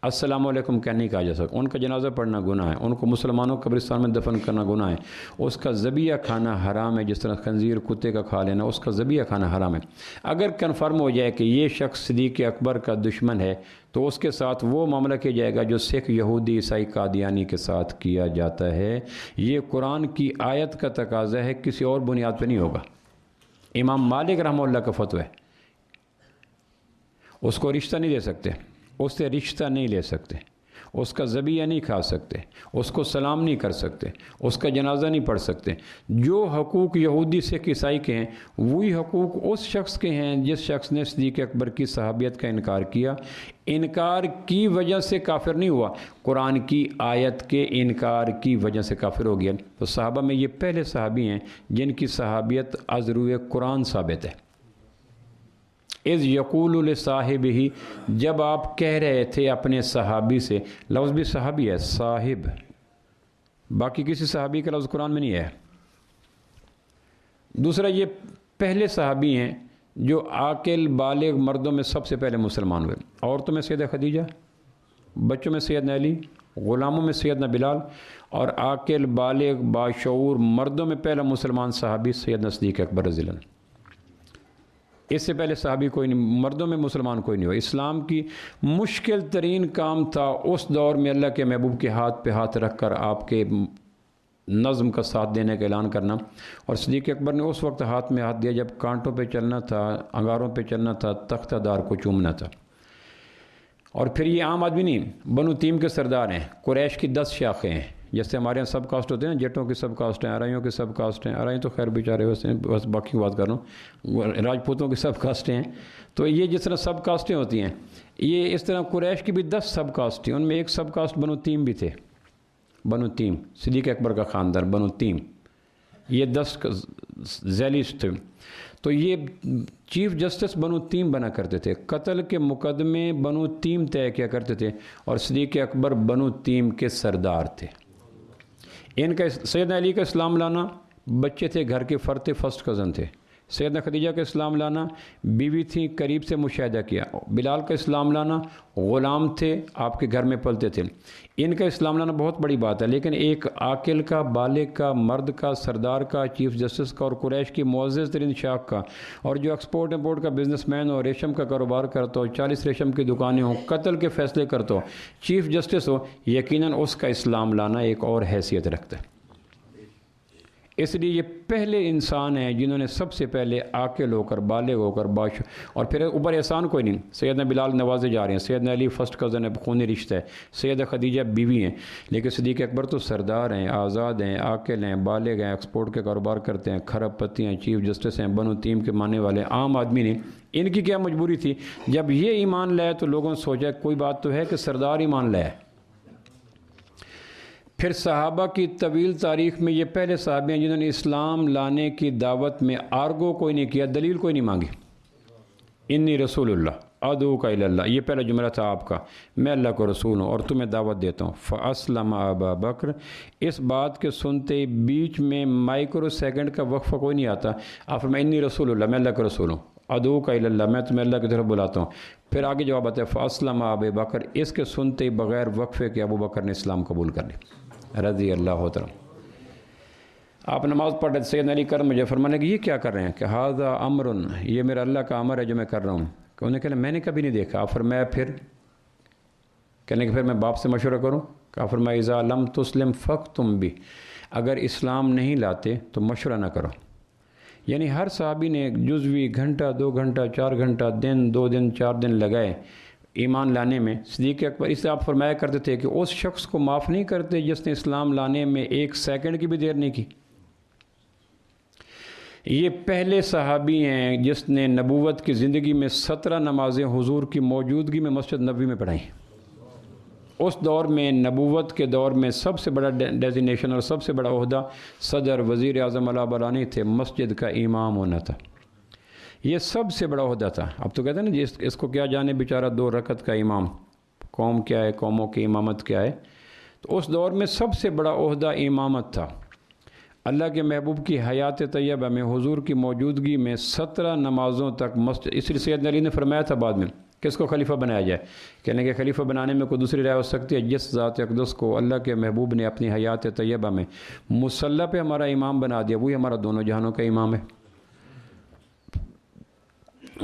السلام علیکم کیا نہیں کہا جا سکتا، ان کا جنازہ پڑھنا گناہ ہے، ان کو مسلمانوں قبرستان میں دفن کرنا گناہ ہے، اس کا ذبیحہ کھانا حرام ہے، جس طرح خنزیر کتے کا کھا لینا، اس کا ذبیحہ کھانا حرام ہے۔ اگر کنفرم ہو جائے کہ یہ شخص صدیق اکبر کا دشمن ہے تو اس کے ساتھ وہ معاملہ کیا جائے گا جو سکھ، یہودی، عیسائی، قادیانی کے ساتھ کیا جاتا ہے۔ یہ قرآن کی آیت کا تقاضا ہے، کسی اور بنیاد پہ نہیں ہوگا۔ امام مالک رحمہ اللہ کا فتویٰ ہے، اس کو رشتہ نہیں دے سکتے، اس سے رشتہ نہیں لے سکتے، اس کا ذبیحہ نہیں کھا سکتے، اس کو سلام نہیں کر سکتے، اس کا جنازہ نہیں پڑھ سکتے۔ جو حقوق یہودی سکھ عیسائی کے ہیں وہی حقوق اس شخص کے ہیں جس شخص نے صدیق اکبر کی صحابیت کا انکار کیا۔ انکار کی وجہ سے کافر نہیں ہوا، قرآن کی آیت کے انکار کی وجہ سے کافر ہو گیا۔ تو صحابہ میں یہ پہلے صحابی ہیں جن کی صحابیت از روئے قرآن ثابت ہے۔ اذ یقول لصاحبہ، جب آپ کہہ رہے تھے اپنے صحابی سے، لفظ بھی صحابی ہے، صاحب، باقی کسی صحابی کا لفظ قرآن میں نہیں ہے۔ دوسرا، یہ پہلے صحابی ہیں جو عاقل بالغ مردوں میں سب سے پہلے مسلمان ہوئے۔ عورتوں میں سیدہ خدیجہ، بچوں میں سیدنا علی، غلاموں میں سیدنا بلال، اور عاقل بالغ باشعور مردوں میں پہلا مسلمان صحابی سیدنا صدیق اکبر رضی اللہ عنہ۔ اس سے پہلے صحابی کوئی نہیں، مردوں میں مسلمان کوئی نہیں ہوا۔ اسلام کی مشکل ترین کام تھا اس دور میں اللہ کے محبوب کے ہاتھ پہ ہاتھ رکھ کر آپ کے نظم کا ساتھ دینے کا اعلان کرنا، اور صدیق اکبر نے اس وقت ہاتھ میں ہاتھ دیا جب کانٹوں پہ چلنا تھا، انگاروں پہ چلنا تھا، تختہ دار کو چومنا تھا۔ اور پھر یہ عام آدمی نہیں، بنو تیم کے سردار ہیں، قریش کی 10 شاخیں ہیں، جیسے ہمارے یہاں سب کاسٹ ہوتے ہیں، جٹوں کی سب کاسٹ ہیں، ارائیوں کی سب کاسٹ ہیں، ارائیوں تو خیر بیچارے ویسے بس باقی بات کر رہا ہوں، راجپوتوں کی سب کاسٹیں ہیں۔ تو یہ جس طرح سب کاسٹیں ہوتی ہیں، یہ اس طرح قریش کی بھی 10 سب کاسٹ تھیں، ان میں ایک سب کاسٹ بنو تیم بھی تھے۔ بنو تیم، صدیق اکبر کا خاندان بنو تیم، یہ 10 ذیلیس تھے۔ تو یہ چیف جسٹس بنو تیم بنا کرتے تھے، قتل کے مقدمے بنو تیم طے کیا کرتے تھے، اور صدیق اکبر بنو تیم کے سردار تھے۔ ان کا سیدنا علی کا اسلام لانا، بچے تھے، گھر کے فرد تھے، فرسٹ کزن تھے۔ سیدنا خدیجہ کا اسلام لانا، بیوی تھی، قریب سے مشاہدہ کیا۔ بلال کا اسلام لانا، غلام تھے، آپ کے گھر میں پلتے تھے۔ ان کا اسلام لانا بہت بڑی بات ہے، لیکن ایک عاقل کا، بالغ کا، مرد کا، سردار کا، چیف جسٹس کا، اور قریش کی معزز ترین شاخ کا، اور جو ایکسپورٹ امپورٹ کا بزنس مین ہو، ریشم کا کاروبار کرتا ہو، 40 ریشم کی دکانیں ہوں، قتل کے فیصلے کرتا ہو، چیف جسٹس ہو، یقیناً اس کا اسلام لانا ایک اور حیثیت رکھتا ہے۔ اس لیے یہ پہلے انسان ہیں جنہوں نے سب سے پہلے عاقل ہو کر، بالغ ہو کر، اور پھر اوپر احسان کوئی نہیں۔ سیدنا بلال نوازے جا رہے ہیں، سیدنا علی فرسٹ کزن ہے، خونی رشتہ ہے، سیدہ خدیجہ بیوی ہیں، لیکن صدیق اکبر تو سردار ہیں، آزاد ہیں، عاقل ہیں، بالغ ہیں، ایکسپورٹ کے کاروبار کرتے ہیں، کھرب پتی ہیں، چیف جسٹس ہیں، بنو تیم کے ماننے والے عام آدمی نہیں۔ ان کی کیا مجبوری تھی؟ جب یہ ایمان لائے تو لوگوں نے سوچا کوئی بات تو ہے کہ سردار ایمان لائے۔ پھر صحابہ کی طویل تاریخ میں یہ پہلے صحابی ہیں جنہوں نے اسلام لانے کی دعوت میں آرگو کوئی نہیں کیا، دلیل کوئی نہیں مانگی۔ انی رسول اللہ ادعوک الی اللہ، یہ پہلا جملہ تھا آپ کا، میں اللہ کو رسول ہوں اور تمہیں دعوت دیتا ہوں۔ فاسلم ابا بکر، اس بات کے سنتے بیچ میں مائکرو سیکنڈ کا وقفہ کوئی نہیں آتا۔ آپ فرمائیں انی رسول اللہ، میں اللہ کا رسول ہوں، ادعوک الی اللہ، میں تمہیں اللہ کی طرف بلاتا ہوں۔ پھر آگے جواب آتا ہے فاسلم ابا بکر، اس کے سنتے بغیر وقفے کے ابو بکر نے اسلام قبول کر لیا رضی اللہ تعالیٰ۔ آپ نماز پڑھ رہے، سیدنا علی کر مجھے فرمانے کہ یہ کیا کر رہے ہیں؟ کہ ھذا امر، یہ میرا اللہ کا امر ہے جو میں کر رہا ہوں۔ کہ انہیں کہا میں نے کبھی نہیں دیکھا۔ آپ فرمایا پھر؟ کہنے کہ پھر میں باپ سے مشورہ کروں؟ کہ فرمایا اذا لم تسلم فاکتم بھی، اگر اسلام نہیں لاتے تو مشورہ نہ کرو۔ یعنی ہر صحابی نے جزوی گھنٹہ، 2 گھنٹہ، 4 گھنٹہ، دن، 2 دن، 4 دن لگائے ایمان لانے میں۔ صدیق اکبر اس سے آپ فرمایا کرتے تھے کہ اس شخص کو معاف نہیں کرتے جس نے اسلام لانے میں 1 سیکنڈ کی بھی دیر نہیں کی۔ یہ پہلے صحابی ہیں جس نے نبوت کی زندگی میں 17 نمازیں حضور کی موجودگی میں مسجد نبوی میں پڑھائیں۔ اس دور میں نبوت کے دور میں سب سے بڑا ڈیزینیشن اور سب سے بڑا عہدہ صدر وزیر اعظم اللہ بلانی تھے، مسجد کا امام ہونا تھا، یہ سب سے بڑا عہدہ تھا۔ اب تو کہتے ہیں نا جی اس کو کیا جانے بیچارہ 2 رکعت کا امام، قوم کیا ہے، قوموں کی امامت کیا ہے۔ تو اس دور میں سب سے بڑا عہدہ امامت تھا۔ اللہ کے محبوب کی حیات طیبہ میں حضور کی موجودگی میں 17 نمازوں تک مسجد، اس لیے سیدنا علی نے فرمایا تھا بعد میں کہ اس کو خلیفہ بنایا جائے، کہنے کہ خلیفہ بنانے میں کوئی دوسری رائے ہو سکتی ہے؟ جس ذات اقدس کو اللہ کے محبوب نے اپنی حیات طیبہ میں مصلی پہ ہمارا امام بنا دیا، وہی ہمارا دونوں جہانوں کا امام ہے۔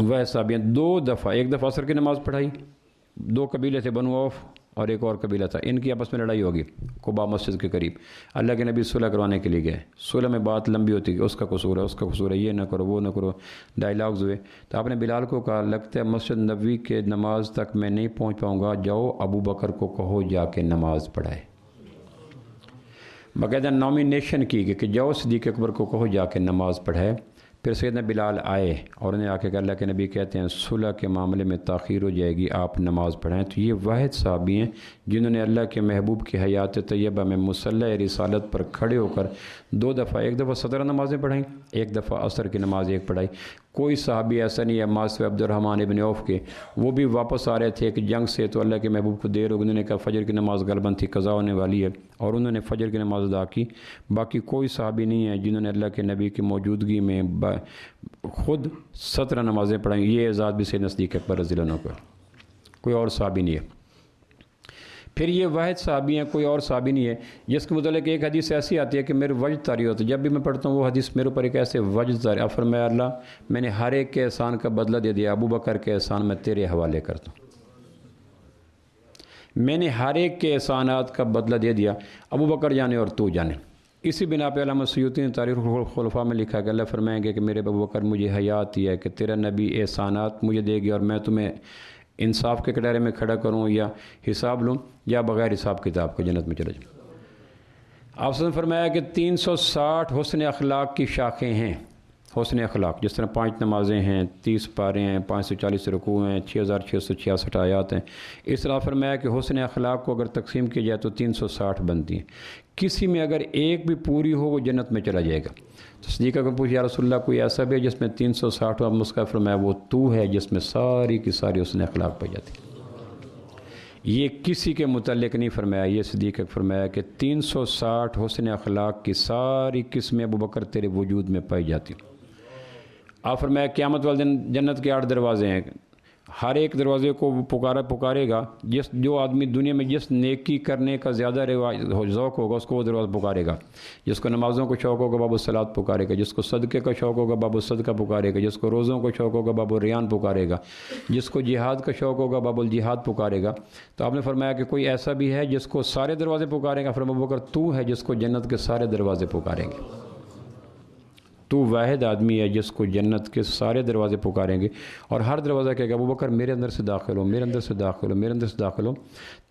ویسا بھی 2 دفعہ، ایک دفعہ عصر کی نماز پڑھائی، 2 قبیلے تھے، بنو عوف اور ایک اور قبیلہ تھا، ان کی آپس میں لڑائی ہوگی قباء مسجد کے قریب، اللہ کے نبی صلح کروانے کے لیے گئے، صلح میں بات لمبی ہوتی کہ اس کا قصور ہے، اس کا قصور ہے، یہ نہ کرو وہ نہ کرو، ڈائیلاگز ہوئے، تو آپ نے بلال کو کہا لگتا ہے مسجد نبوی کے نماز تک میں نہیں پہنچ پاؤں گا، جاؤ ابو بکر کو کہو جا کے نماز پڑھائے۔ باقاعدہ نامینیشن کی گئی کہ جاؤ صدیق اکبر کو کہو جا کے نماز پڑھائے۔ پھر سیدنا بلال آئے اور انہیں آ کے کہا اللہ کے نبی کہتے ہیں صلح کے معاملے میں تاخیر ہو جائے گی، آپ نماز پڑھائیں۔ تو یہ واحد صحابی ہیں جنہوں نے اللہ کے محبوب کی حیات طیبہ میں مصلی رسالت پر کھڑے ہو کر 2 دفعہ، ایک دفعہ 17 نمازیں پڑھائیں، ایک دفعہ عصر کی نماز ایک پڑھائی۔ کوئی صحابی ایسا نہیں ہے ماسو عبد الرحمن ابن عوف کے، وہ بھی واپس آ رہے تھے ایک جنگ سے، تو اللہ کے محبوب کو دیر ہو گئی، انہوں نے کہا فجر کی نماز غالباً تھی، قضا ہونے والی ہے، اور انہوں نے فجر کی نماز ادا کی۔ باقی کوئی صحابی نہیں ہے جنہوں نے اللہ کے نبی کی موجودگی میں خود 17 نمازیں پڑھائیں۔ یہ اعزاز بھی سیدنا صدیق اکبر رضی اللہ عنہ کو، کوئی اور صحابی نہیں ہے۔ پھر یہ واحد صحابی ہیں، کوئی اور صحابی نہیں ہے جس کے متعلق ایک حدیث ایسی آتی ہے کہ میرے وجد طاری ہوتا ہے، جب بھی میں پڑھتا ہوں وہ حدیث میرے اوپر ایک ایسے وجد طاری۔ اب فرمایا اللہ میں نے ہر ایک کے احسان کا بدلہ دے دیا، ابو بکر کے احسان میں تیرے حوالے کرتا ہوں، میں نے ہر ایک کے احسانات کا بدلہ دے دیا، ابو بکر جانے اور تو جانے۔ اسی بنا پہ علامہ سیوطی نے تاریخ الخلفاء میں لکھا کہ اللہ فرمائیں گے کہ میرے ابو بکر مجھے حیات ہی ہے کہ تیرا نبی احسانات مجھے دے گیا اور میں تمہیں انصاف کے کٹہرے میں کھڑا کروں یا حساب لوں یا بغیر حساب کتاب کے جنت میں چلے جاؤں۔ آپ نے فرمایا کہ 360 حسن اخلاق کی شاخیں ہیں۔ حسن اخلاق جس طرح 5 نمازیں ہیں، 30 پارے ہیں، 540 رکوع ہیں، 6666 آیات ہیں، اس طرح فرمایا کہ حسن اخلاق کو اگر تقسیم کی جائے تو 360 بنتی ہیں، کسی میں اگر ایک بھی پوری ہو وہ جنت میں چلا جائے گا۔ تو صدیق اکبر پوچھ یا رسول اللہ کوئی ایسا بھی ہے جس میں 360 ہو؟ مسکا فرمایا وہ تو ہے جس میں ساری کی ساری حسن اخلاق پائی جاتی ہے۔ یہ کسی کے متعلق نہیں فرمایا، یہ صدیق اکبر فرمایا کہ 360 حسن اخلاق کی ساری قسمیں ابو بکر تیرے وجود میں پائی جاتی ہیں۔ آپ فرمایا قیامت والے دن جنت کے 8 دروازے ہیں، ہر ایک دروازے کو پکارے گا، جو آدمی دنیا میں جس نیکی کرنے کا زیادہ ذوق ہوگا اس کو وہ دروازہ پکارے گا، جس کو نمازوں کو شوق ہوگا باب الصلاۃ پکارے گا، جس کو صدقے کا شوق ہوگا باب الصدقہ پکارے گا، جس کو روزوں کا شوق ہوگا باب الریان پکارے گا، جس کو جہاد کا شوق ہوگا باب الجہاد پکارے گا۔ تو آپ نے فرمایا کہ کوئی ایسا بھی ہے جس کو سارے دروازے پکارے گا؟ فرمایا ابوبکر تو ہے جس کو جنت کے سارے دروازے پکاریں گے، تو واحد آدمی ہے جس کو جنت کے سارے دروازے پکاریں گے، اور ہر دروازہ کہے گا ابو بکر میرے اندر سے داخل ہو، میرے اندر سے داخل ہو، میرے اندر سے داخل ہو۔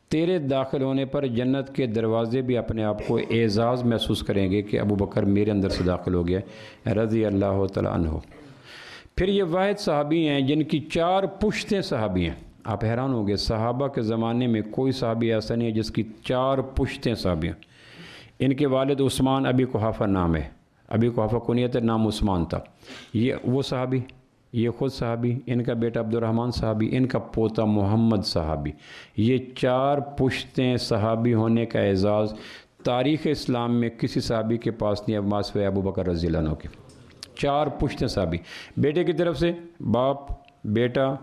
تیرے داخل ہونے پر جنت کے دروازے بھی اپنے آپ کو اعزاز محسوس کریں گے کہ ابو بکر میرے اندر سے داخل ہو گیا رضی اللہ تعالیٰ عنہ۔ پھر یہ واحد صحابی ہیں جن کی 4 پشتیں صحابی ہیں۔ آپ حیران ہوں گے صحابہ کے زمانے میں کوئی صحابی ایسا نہیں ہے جس کی 4 پشتیں صحابی ہیں۔ ان کے والد عثمان ابی قحافہ نام ہے، ابی قحافہ کنیت ہے، نام عثمان تھا، یہ وہ صحابی، یہ خود صحابی، ان کا بیٹا عبد الرحمن صحابی، ان کا پوتا محمد صحابی۔ یہ 4 پشتیں صحابی ہونے کا اعزاز تاریخ اسلام میں کسی صحابی کے پاس نہیں ہے ماسوائے ابو بکر رضی اللہ عنہ کے۔ 4 پشتیں صحابی، بیٹے کی طرف سے باپ، بیٹا،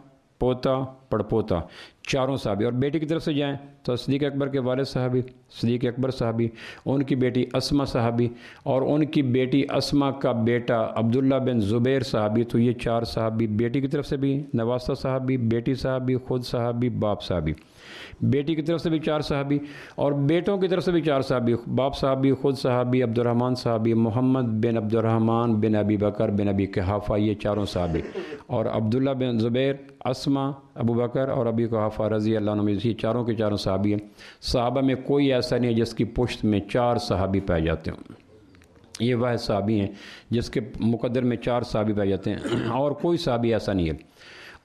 پوتا، پڑپوتا، چاروں صحابی، اور بیٹی کی طرف سے جائیں تو صدیق اکبر کے والد صحابی، صدیق اکبر صحابی، ان کی بیٹی اسما صحابی، اور ان کی بیٹی اسما کا بیٹا عبداللہ بن زبیر صحابی۔ تو یہ 4 صحابی، بیٹی کی طرف سے بھی نواسہ صحابی، بیٹی صحابی، خود صحابی، باپ صحابی، بیٹی کی طرف سے بھی 4 صحابی، اور بیٹوں کی طرف سے بھی 4 صحابی، باپ صحابی، خود صحابی، عبد الرحمن صحابی، محمد بن عبد الرحمن بن ابی بکر بن ابی قحافہ، یہ 4 صحابی، اور عبداللہ بن زبیر، اسما، ابو بکر اور ابی قحافہ رضی اللہ عنہ، یہ 4 کے 4 صحابی ہیں۔ صحابہ میں کوئی ایسا نہیں ہے جس کی پشت میں 4 صحابی پائے جاتے ہیں، یہ واحد صحابی ہیں جس کے مقدر میں 4 صحابی پائے جاتے ہیں، اور کوئی صحابی ایسا نہیں ہے۔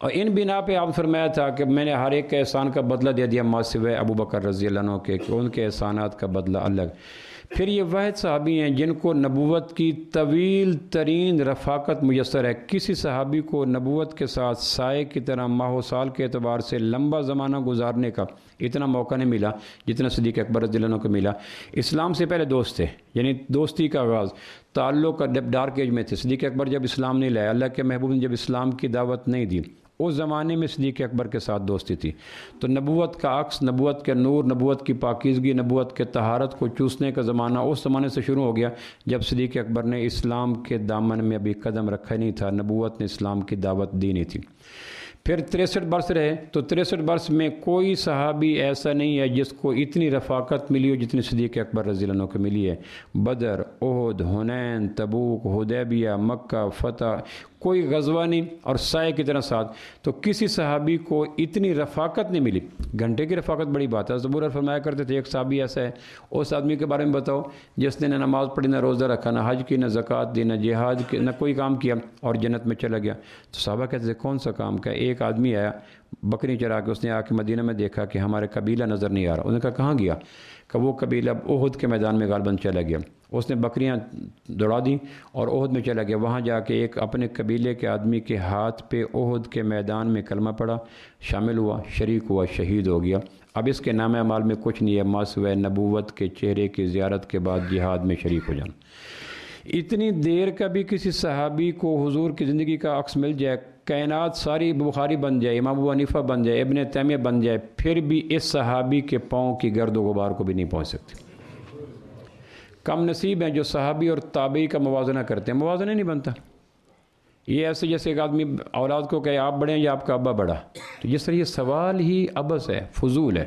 اور ان بنا پہ آپ فرمایا تھا کہ میں نے ہر ایک کے احسان کا بدلہ دے دیا ما سوائے ابو بکر رضی اللہ عنہ کے، کہ ان کے احسانات کا بدلہ الگ۔ پھر یہ واحد صحابی ہیں جن کو نبوت کی طویل ترین رفاقت میسر ہے۔ کسی صحابی کو نبوت کے ساتھ سائے کی طرح ماہ و سال کے اعتبار سے لمبا زمانہ گزارنے کا اتنا موقع نہیں ملا جتنا صدیق اکبر رضی اللہ عنہ کو ملا۔ اسلام سے پہلے دوست تھے، یعنی دوستی کا آغاز تعلق کا ڈارک ایج میں تھے۔ صدیق اکبر جب اسلام نہیں لایا، اللہ کے محبوب نے جب اسلام کی دعوت نہیں دی، اس زمانے میں صدیق اکبر کے ساتھ دوستی تھی۔ تو نبوت کا عکس، نبوت کے نور، نبوت کی پاکیزگی، نبوت کے طہارت کو چوسنے کا زمانہ اس زمانے سے شروع ہو گیا جب صدیق اکبر نے اسلام کے دامن میں ابھی قدم رکھا نہیں تھا، نبوت نے اسلام کی دعوت دی نہیں تھی۔ پھر 63 برس رہے، تو 63 برس میں کوئی صحابی ایسا نہیں ہے جس کو اتنی رفاقت ملی ہو جتنی صدیق اکبر رضی اللہ عنہ کو ملی ہے۔ بدر، احد، حنین، تبوک، حدیبیہ، مکہ فتح، کوئی غزوہ نہیں، اور سائے کی طرح ساتھ۔ تو کسی صحابی کو اتنی رفاقت نہیں ملی۔ گھنٹے کی رفاقت بڑی بات ہے۔ زبور فرمایا کرتے تھے ایک صحابی ایسا ہے، اس آدمی کے بارے میں بتاؤ جس نے نہ نماز پڑھی، نہ روزہ رکھا، نہ حج کی، نہ زکوٰۃ دی، نہ جہاد کی، نہ کوئی کام کیا، اور جنت میں چلا گیا۔ تو صحابہ کہتے تھے کون سا کام کا؟ ایک آدمی آیا بکری چرا کے، اس نے آ کے مدینہ میں دیکھا کہ ہمارے قبیلہ نظر نہیں آ رہا۔ انہوں نے کہا کہاں گیا؟ کہ وہ قبیلہ احد کے میدان میں غالباً چلا گیا۔ اس نے بکریاں دوڑا دیں اور احد میں چلا گیا۔ وہاں جا کے ایک اپنے قبیلے کے آدمی کے ہاتھ پہ احد کے میدان میں کلمہ پڑھا، شامل ہوا، شریک ہوا، شہید ہو گیا۔ اب اس کے نام اعمال میں کچھ نہیں ہے ما سوائے نبوت کے چہرے کی زیارت کے بعد جہاد میں شریک ہو جانا۔ اتنی دیر کا بھی کسی صحابی کو حضور کی زندگی کا عکس مل جائے، کائنات ساری بخاری بن جائے، امام ابو حنیفہ بن جائے، ابن تیمیہ بن جائے، پھر بھی اس صحابی کے پاؤں کی گرد و غبار کو بھی نہیں پہنچ سکتی۔ کم نصیب ہیں جو صحابی اور تابعی کا موازنہ کرتے ہیں، موازنہ نہیں بنتا۔ یہ ایسے جیسے ایک آدمی اولاد کو کہے آپ بڑے ہیں یا آپ کا ابا بڑا، تو جس طرح یہ سوال ہی عبث ہے، فضول ہے۔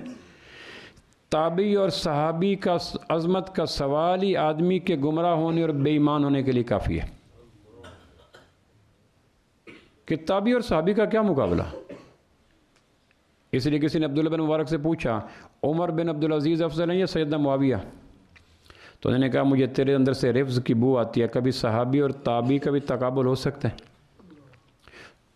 تابعی اور صحابی کا عظمت کا سوال ہی آدمی کے گمراہ ہونے اور بے ایمان ہونے کے لیے کافی ہے کہ تابعی اور صحابی کا کیا مقابلہ۔ اس لیے کسی نے عبداللہ بن مبارک سے پوچھا عمر بن عبدالعزیز افضل ہیں یا سیدنا معاویہ؟ تو انہوں نے کہا مجھے تیرے اندر سے رفض کی بو آتی ہے، کبھی صحابی اور تابعی کا بھی تقابل ہو سکتا ہے؟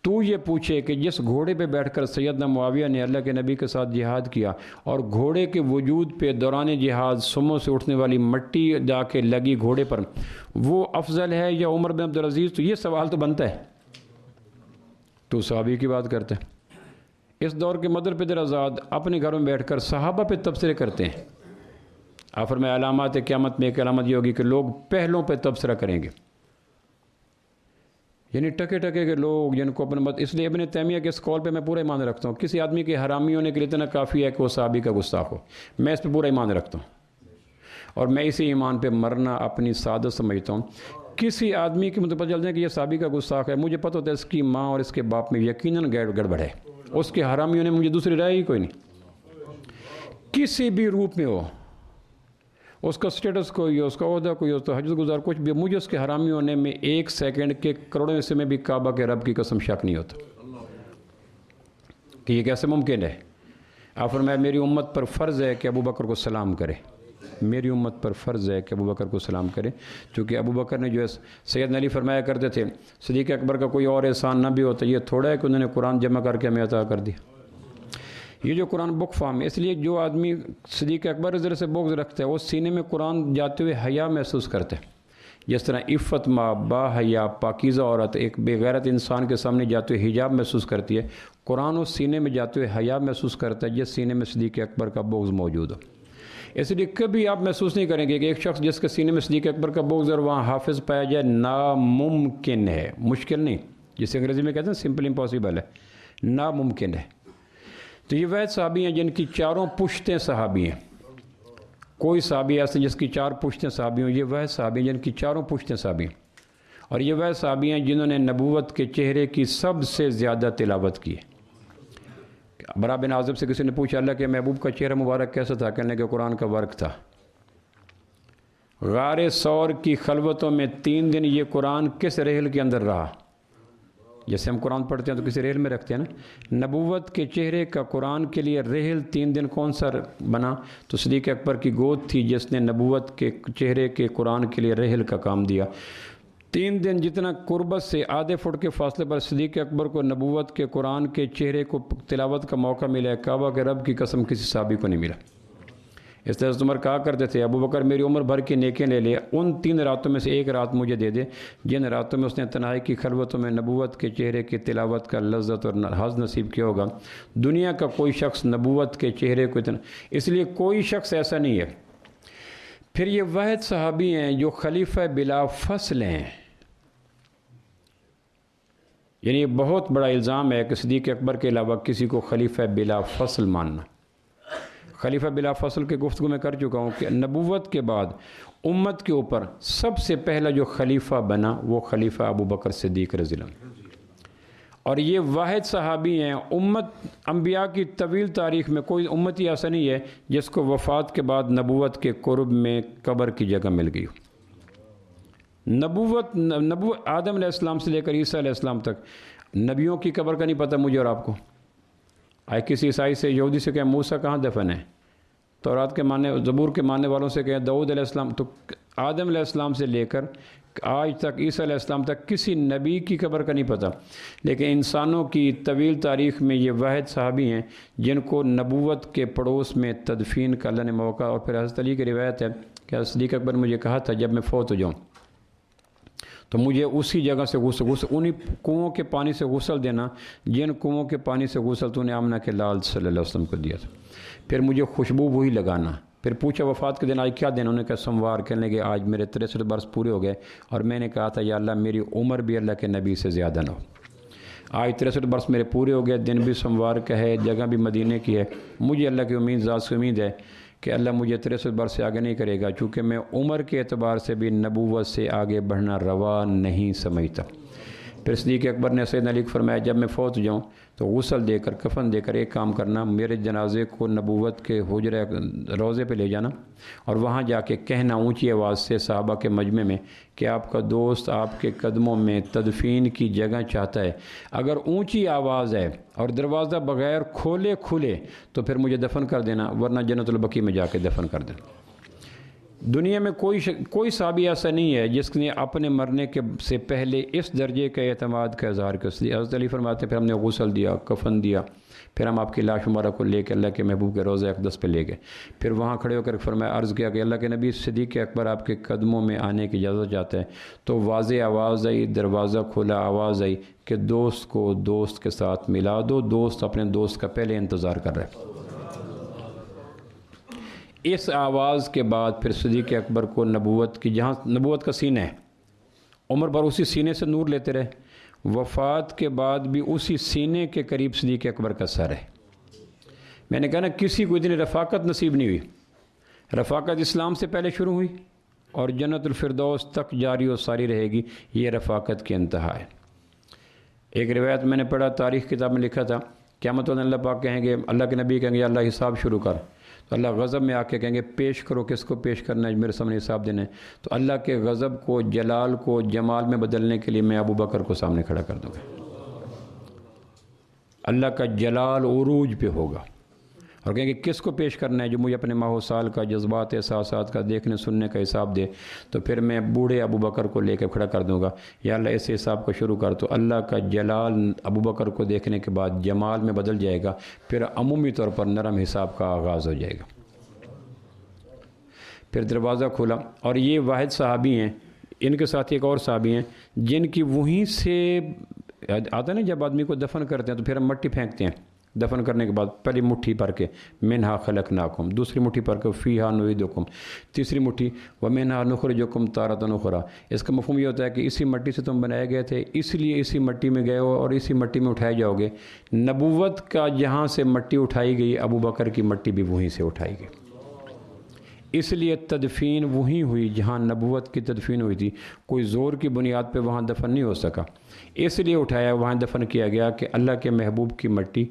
تو یہ پوچھے کہ جس گھوڑے پہ بیٹھ کر سیدنا معاویہ نے اللہ کے نبی کے ساتھ جہاد کیا اور گھوڑے کے وجود پہ دوران جہاد سموں سے اٹھنے والی مٹی جا کے لگی گھوڑے پر، وہ افضل ہے یا عمر بن عبدالعزیز؟ تو یہ سوال تو بنتا ہے، تو صحابی کی بات کرتے ہیں۔ اس دور کے مدر پدر آزاد اپنے گھروں میں بیٹھ کر صحابہ پہ تبصرے کرتے ہیں۔ آخر میں علامات قیامت میں ایک علامت یہ ہوگی کہ لوگ پہلوں پہ تبصرہ کریں گے، یعنی ٹکے ٹکے کے لوگ جن کو اپنے اس لیے ابن تیمیہ کے اس قول پہ میں پورا ایمان رکھتا ہوں، کسی آدمی کے حرامی ہونے کے لیے اتنا کافی ہے کہ وہ صحابی کا گستاخ ہو، میں اس پہ پورا ایمان رکھتا ہوں، اور میں اسی ایمان پہ مرنا اپنی سعادت سمجھتا ہوں۔ کسی آدمی کی مجھے پتہ چل جائے کہ یہ صحابی کا گستاخ ہے، مجھے پتہ ہوتا ہے اس کی ماں اور اس کے باپ میں یقیناً گڑبڑ ہے، اس کے حرامی ہونے میں مجھے دوسری رائے ہی کوئی نہیں، کسی بھی روپ میں ہو، اس کا سٹیٹس کوئی ہو، اس کا عہدہ کوئی ہو، تو حجت گزار کچھ بھی، مجھے اس کے حرامی ہونے میں ایک سیکنڈ کے کروڑوں حصے میں بھی کعبہ کے رب کی قسم شک نہیں ہوتا کہ یہ کیسے ممکن ہے۔ آپ فرمایا میری امت پر فرض ہے کہ ابو بکر کو سلام کرے، میری امت پر فرض ہے کہ ابو بکر کو سلام کرے، چونکہ ابو بکر نے جو سیدنا علی فرمایا کرتے تھے صدیق اکبر کا کوئی اور احسان نہ بھی ہوتا، یہ تھوڑا ہے کہ انہوں نے قرآن جمع کر کے ہمیں عطا کر دیا۔ یہ جو قرآن بک فارم ہے، اس لیے جو آدمی صدیق اکبر رضی اللہ سے بغض رکھتا ہے وہ سینے میں قرآن جاتے ہوئے حیا محسوس کرتا ہے، جس طرح عفت ماں با حیا پاکیزہ عورت ایک بے غیرت انسان کے سامنے جاتے ہوئے حجاب محسوس کرتی ہے، قرآن اس سینے میں جاتے ہوئے حیا محسوس کرتا ہے جس سینے میں صدیق اکبر کا بغض موجود ہو۔ اس لیے کبھی آپ محسوس نہیں کریں گے کہ ایک شخص جس کے سینے میں صدیق اکبر کا بغض اور وہاں حافظ پایا جائے ناممکن ہے، مشکل نہیں، جسے انگریزی میں کہتے ہیں سمپل امپاسبل ہے، ناممکن ہے۔ تو یہ وہ صحابی ہیں جن کی چاروں پشتیں صحابی ہیں، کوئی صحابی ایسے جس کی چار پشتیں صحابی ہوں، یہ وہ صحابی ہیں جن کی چاروں پشتیں صحابی ہیں، اور یہ وہ صحابی ہیں جنہوں نے نبوت کے چہرے کی سب سے زیادہ تلاوت کی ہے۔ برا بن عازب سے کسی نے پوچھا اللہ کے محبوب کا چہرہ مبارک کیسا تھا؟ کہنے کہ قرآن کا ورق تھا۔ غار ثور کی خلوتوں میں 3 دن یہ قرآن کس رحل کے اندر رہا؟ جیسے ہم قرآن پڑھتے ہیں تو کسی رحل میں رکھتے ہیں نا، نبوت کے چہرے کا قرآن کے لیے رحل 3 دن کون سا بنا؟ تو صدیق اکبر کی گود تھی جس نے نبوت کے چہرے کے قرآن کے لیے رحل کا کام دیا۔ 3 دن جتنا قربت سے آدھے فٹ کے فاصلے پر صدیق اکبر کو نبوت کے قرآن کے چہرے کو تلاوت کا موقع ملا ہے، کعبہ کے رب کی قسم کسی صحابی کو نہیں ملا۔ اس طرح عمر کہا کرتے تھے، ابو بکر میری عمر بھر کی نیکیاں لے لے، ان 3 راتوں میں سے ایک رات مجھے دے دے جن راتوں میں اس نے تنہائی کی خلوتوں میں نبوت کے چہرے کی تلاوت کا لذت اور حظ نصیب کیا ہوگا۔ دنیا کا کوئی شخص نبوت کے چہرے کو اتنا، اس لیے کوئی شخص ایسا نہیں ہے۔ پھر یہ واحد صحابی ہیں جو خلیفہ بلا فصل ہیں، یعنی بہت بڑا الزام ہے کہ صدیق اکبر کے علاوہ کسی کو خلیفہ بلا فصل ماننا۔ خلیفہ بلا فصل کے گفتگو میں کر چکا ہوں کہ نبوت کے بعد امت کے اوپر سب سے پہلا جو خلیفہ بنا وہ خلیفہ ابو بکر صدیق رضی اللہ عنہ، اور یہ واحد صحابی ہیں۔ انبیاء کی طویل تاریخ میں کوئی امتی ایسا نہیں ہے جس کو وفات کے بعد نبوت کے قرب میں قبر کی جگہ مل گئی ہو۔ نبوت آدم علیہ السلام سے لے کر عیسیٰ علیہ السلام تک نبیوں کی قبر کا نہیں پتہ مجھے اور آپ کو۔ آئے کسی عیسائی سے، یہودی سے کہیں موسیٰ کہاں دفن ہے، تورات کے ماننے، زبور کے ماننے والوں سے کہیں داؤد علیہ السلام، تو آدم علیہ السلام سے لے کر آج تک عیسیٰ علیہ السلام تک کسی نبی کی قبر کا نہیں پتہ۔ لیکن انسانوں کی طویل تاریخ میں یہ واحد صحابی ہیں جن کو نبوت کے پڑوس میں تدفین کا اللہ نے موقع۔ اور پھر حضرت علی کی روایت ہے کہ حضرت صدیق اکبر نے مجھے کہا تھا جب میں فوت ہو جاؤں تو مجھے اسی جگہ سے غسل انہی کنووں کے پانی سے غسل دینا جن کنووں کے پانی سے غسل تو نے آمنہ کے لال صلی اللہ علیہ وسلم کو دیا تھا۔ پھر مجھے خوشبو وہی لگانا۔ پھر پوچھا وفات کے دن آج کیا دن، انہوں نے کہا سوموار۔ کہنے لگے آج میرے 63 برس پورے ہو گئے، اور میں نے کہا تھا یا اللہ میری عمر بھی اللہ کے نبی سے زیادہ نہ ہو۔ آج 63 برس میرے پورے ہو گئے، دن بھی سوموار کا ہے، جگہ بھی مدینہ کی ہے۔ مجھے اللہ کی امید، ذات سے امید ہے کہ اللہ مجھے 63 برس سے آگے نہیں کرے گا، چونکہ میں عمر کے اعتبار سے بھی نبوت سے آگے بڑھنا روا نہیں سمجھتا۔ پھر صدیق اکبر نے سیدنا علی کو فرمایا جب میں فوت ہو جاؤں تو غسل دے کر، کفن دے کر ایک کام کرنا، میرے جنازے کو نبوت کے حجرہ روضے پہ لے جانا، اور وہاں جا کے کہنا اونچی آواز سے صحابہ کے مجمع میں کہ آپ کا دوست آپ کے قدموں میں تدفین کی جگہ چاہتا ہے۔ اگر اونچی آواز ہے اور دروازہ بغیر کھولے کھلے تو پھر مجھے دفن کر دینا، ورنہ جنت البقیع میں جا کے دفن کر دینا۔ دنیا میں کوئی صحابی ایسا نہیں ہے جس نے اپنے مرنے کے سے پہلے اس درجے کا اعتماد کا اظہار کیا۔ حضرت علی فرماتے ہیں پھر ہم نے غسل دیا، کفن دیا، پھر ہم آپ کی لاش مبارک کو لے کے اللہ کے محبوب کے روضہ اقدس پہ لے گئے۔ پھر وہاں کھڑے ہو کر فرمایا، عرض کیا کہ اللہ کے نبی صدیق اکبر آپ کے قدموں میں آنے کی اجازت چاہتا ہے۔ تو واضح آواز آئی، دروازہ کھلا، آواز آئی کہ دوست کو دوست کے ساتھ ملا دو۔ دوست اپنے دوست کا پہلے انتظار کر رہے ہیں۔ اس آواز کے بعد پھر صدیق اکبر کو نبوت کی، جہاں نبوت کا سینہ ہے، عمر بھر اسی سینے سے نور لیتے رہے، وفات کے بعد بھی اسی سینے کے قریب صدیق اکبر کا سر ہے۔ میں نے کہا نا کسی کو اتنی رفاقت نصیب نہیں ہوئی۔ رفاقت اسلام سے پہلے شروع ہوئی اور جنت الفردوس تک جاری و ساری رہے گی، یہ رفاقت کی انتہا ہے۔ ایک روایت میں نے پڑھا، تاریخ کتاب میں لکھا تھا، قیامت والے اللہ پاک کہیں گے، اللہ کے نبی کہیں گے یا اللہ حساب شروع کر، تو اللہ غضب میں آ کے کہیں گے پیش کرو، کس کو پیش کرنا ہے، میرے سامنے حساب دینا ہے۔ تو اللہ کے غضب کو، جلال کو جمال میں بدلنے کے لیے میں ابو بکر کو سامنے کھڑا کر دوں گا۔ اللہ کا جلال عروج پہ ہوگا، اور کہیں گے کس کو پیش کرنا ہے جو مجھے اپنے ماہ و سال کا، جذبات احساسات کا، دیکھنے سننے کا حساب دے۔ تو پھر میں بوڑھے ابو بکر کو لے کے کھڑا کر دوں گا، یا اللہ اس حساب کو شروع کر۔ تو اللہ کا جلال ابو بکر کو دیکھنے کے بعد جمال میں بدل جائے گا، پھر عمومی طور پر نرم حساب کا آغاز ہو جائے گا۔ پھر دروازہ کھولا، اور یہ واحد صحابی ہیں، ان کے ساتھ ایک اور صحابی ہیں جن کی وہیں سے آتا نا، جب آدمی کو دفن کرتے ہیں تو پھر ہم مٹی پھینکتے ہیں، دفن کرنے کے بعد پہلی مٹھی بھر کے منہا خلقناکم، دوسری مٹھی بھر کے فیہا نعیدکم، تیسری مٹھی ومنہا نخرجکم تارۃ اخری۔ اس کا مفہوم یہ ہوتا ہے کہ اسی مٹی سے تم بنائے گئے تھے، اس لیے اسی مٹی میں گئے ہو اور اسی مٹی میں اٹھائے جاؤ گے۔ نبوت کا جہاں سے مٹی اٹھائی گئی، ابو بکر کی مٹی بھی وہیں سے اٹھائی گئی، اس لیے تدفین وہیں ہوئی جہاں نبوت کی تدفین ہوئی تھی۔ کوئی زور کی بنیاد پہ وہاں دفن نہیں ہو سکا، اس لیے اٹھایا، وہاں دفن کیا گیا کہ اللہ کے محبوب کی مٹی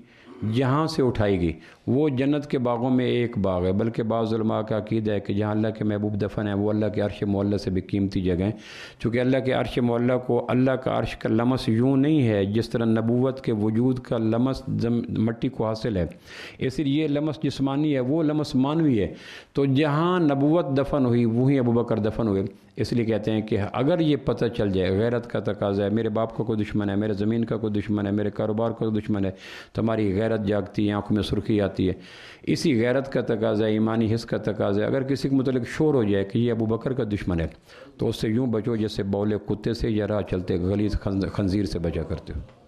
جہاں سے اٹھائی گئی وہ جنت کے باغوں میں ایک باغ ہے، بلکہ بعض علماء کا عقیدہ ہے کہ جہاں اللہ کے محبوب دفن ہیں وہ اللہ کے عرش معلیٰ سے بھی قیمتی جگہ ہیں، چونکہ اللہ کے عرش معلیٰ کو اللہ کا عرش کا لمس یوں نہیں ہے جس طرح نبوت کے وجود کا لمس مٹی کو حاصل ہے، اس لیے یہ لمس جسمانی ہے، وہ لمس معنوی ہے۔ تو جہاں نبوت دفن ہوئی وہیں ابوبکر دفن ہوئے، اس لیے کہتے ہیں کہ اگر یہ پتہ چل جائے غیرت کا تقاضا ہے، میرے باپ کا کوئی دشمن ہے، میرے زمین کا کوئی دشمن ہے، میرے کاروبار کا کوئی دشمن ہے، تو ہماری غیرت جاگتی ہے، آنکھوں میں سرخی آتی ہے۔ اسی غیرت کا تقاضا ہے، ایمانی حس کا تقاضا ہے، اگر کسی کے متعلق شور ہو جائے کہ یہ ابوبکر کا دشمن ہے تو اس سے یوں بچو جیسے بولے کتے سے یا راہ چلتے غلیظ خنزیر سے بچا کرتے ہو۔